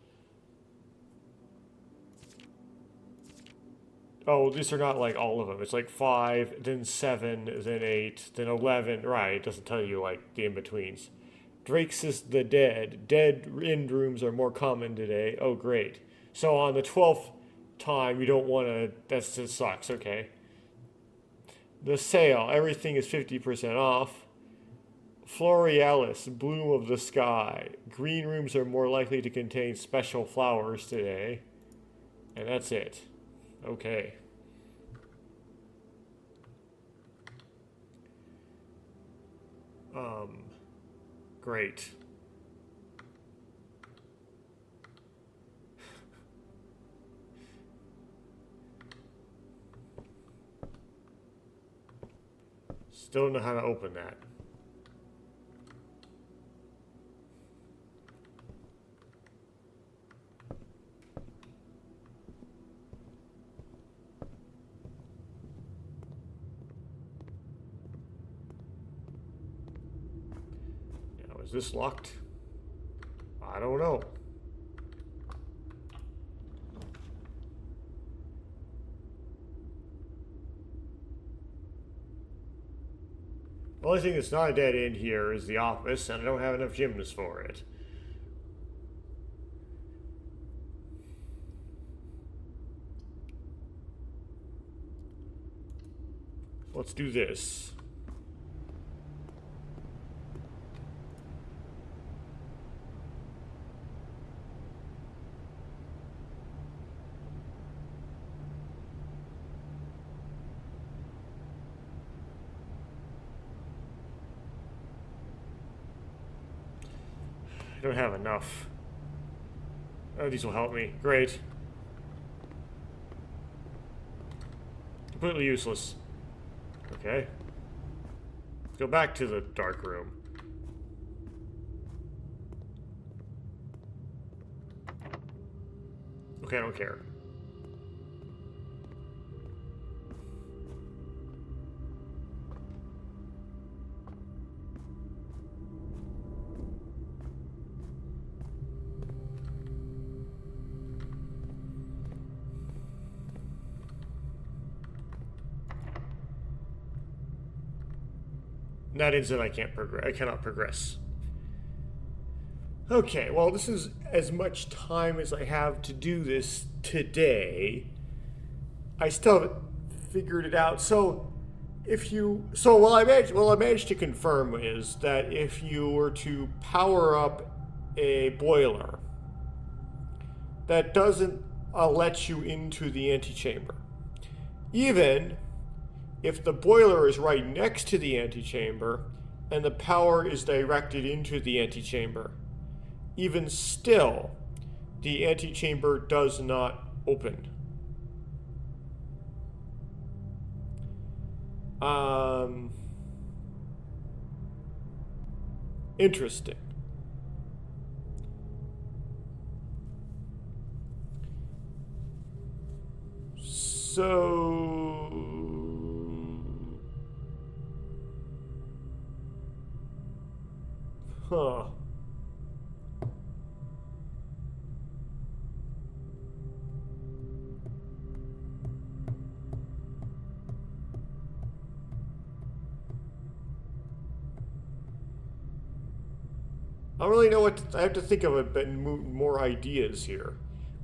Oh, these are not like all of them. It's like 5, then 7, then 8, then 11. Right, it doesn't tell you like the in-betweens. Drake's the Dead. Dead end rooms are more common today. Oh, great. So on the 12th time, you don't want to... That just sucks, okay. The Sale. Everything is 50% off. Florealis. Bloom of the Sky. Green rooms are more likely to contain special flowers today. And that's it. Okay. Great. Still don't know how to open that. Is this locked? I don't know. The only thing that's not a dead end here is the office, and I don't have enough gyms for it. Let's do this. I don't have enough. Oh, these will help me. Great. Completely useless. Okay. Let's go back to the dark room. Okay, I don't care. In that instant, I can't progress. I cannot progress. Okay, well, this is as much time as I have to do this today. I still haven't figured it out. So, what I managed to confirm is that if you were to power up a boiler, that doesn't let you into the antechamber, even if the boiler is right next to the antechamber and the power is directed into the antechamber. Even still, the antechamber does not open. Interesting. So... Huh. I don't really know what I have to think of a bit more ideas here.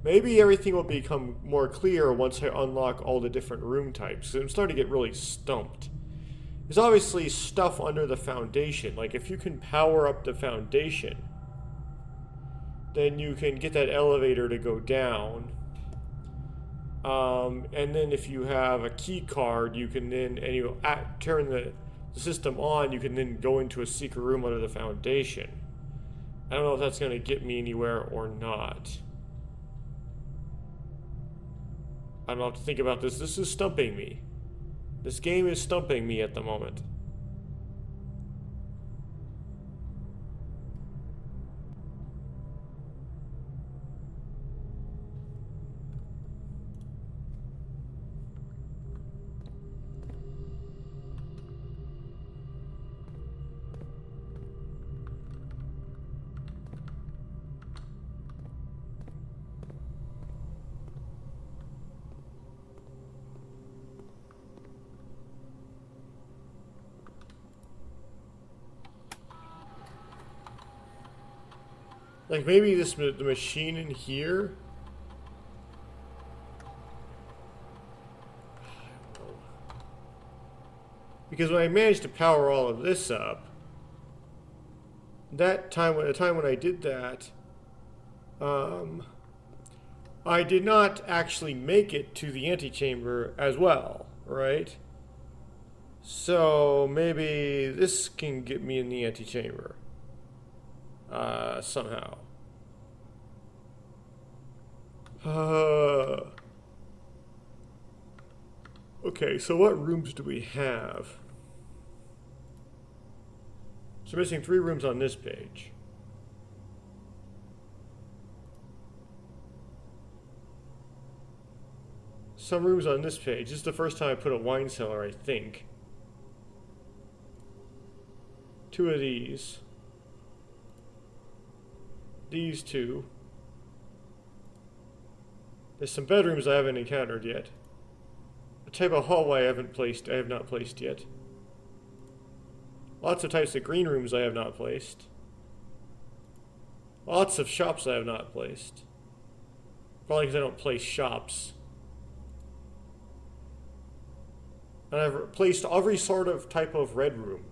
Maybe everything will become more clear once I unlock all the different room types. I'm starting to get really stumped. There's obviously stuff under the foundation. Like if you can power up the foundation, then you can get that elevator to go down. And then if you have a key card, you can then, and you turn the system on, you can then go into a secret room under the foundation. I don't know if that's going to get me anywhere or not. I don't have to think about this. This is stumping me. This game is stumping me at the moment. Like maybe the machine in here. Because when I managed to power all of this up, the time when I did that, I did not actually make it to the antechamber as well, right? So maybe this can get me in the antechamber. Somehow. Okay, so what rooms do we have? So missing 3 rooms on this page. Some rooms on this page. This is the first time I put a wine cellar, I think. 2 of these. These 2. There's some bedrooms I haven't encountered yet. A type of hallway I have not placed yet. Lots of types of green rooms I have not placed. Lots of shops I have not placed. Probably because I don't place shops. And I've placed every sort of type of red room.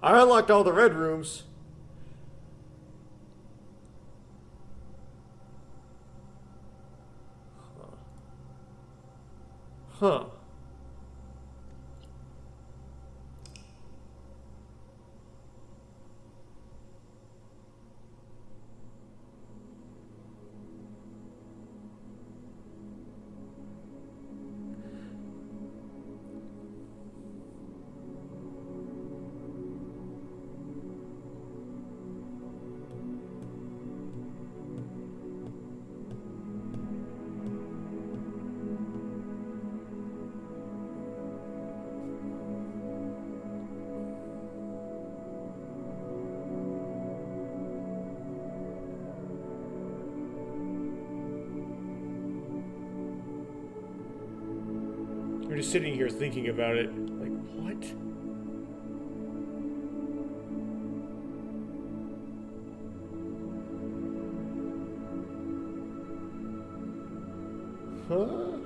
I unlocked all the red rooms. Huh. I'm just sitting here thinking about it. Like, what? Huh?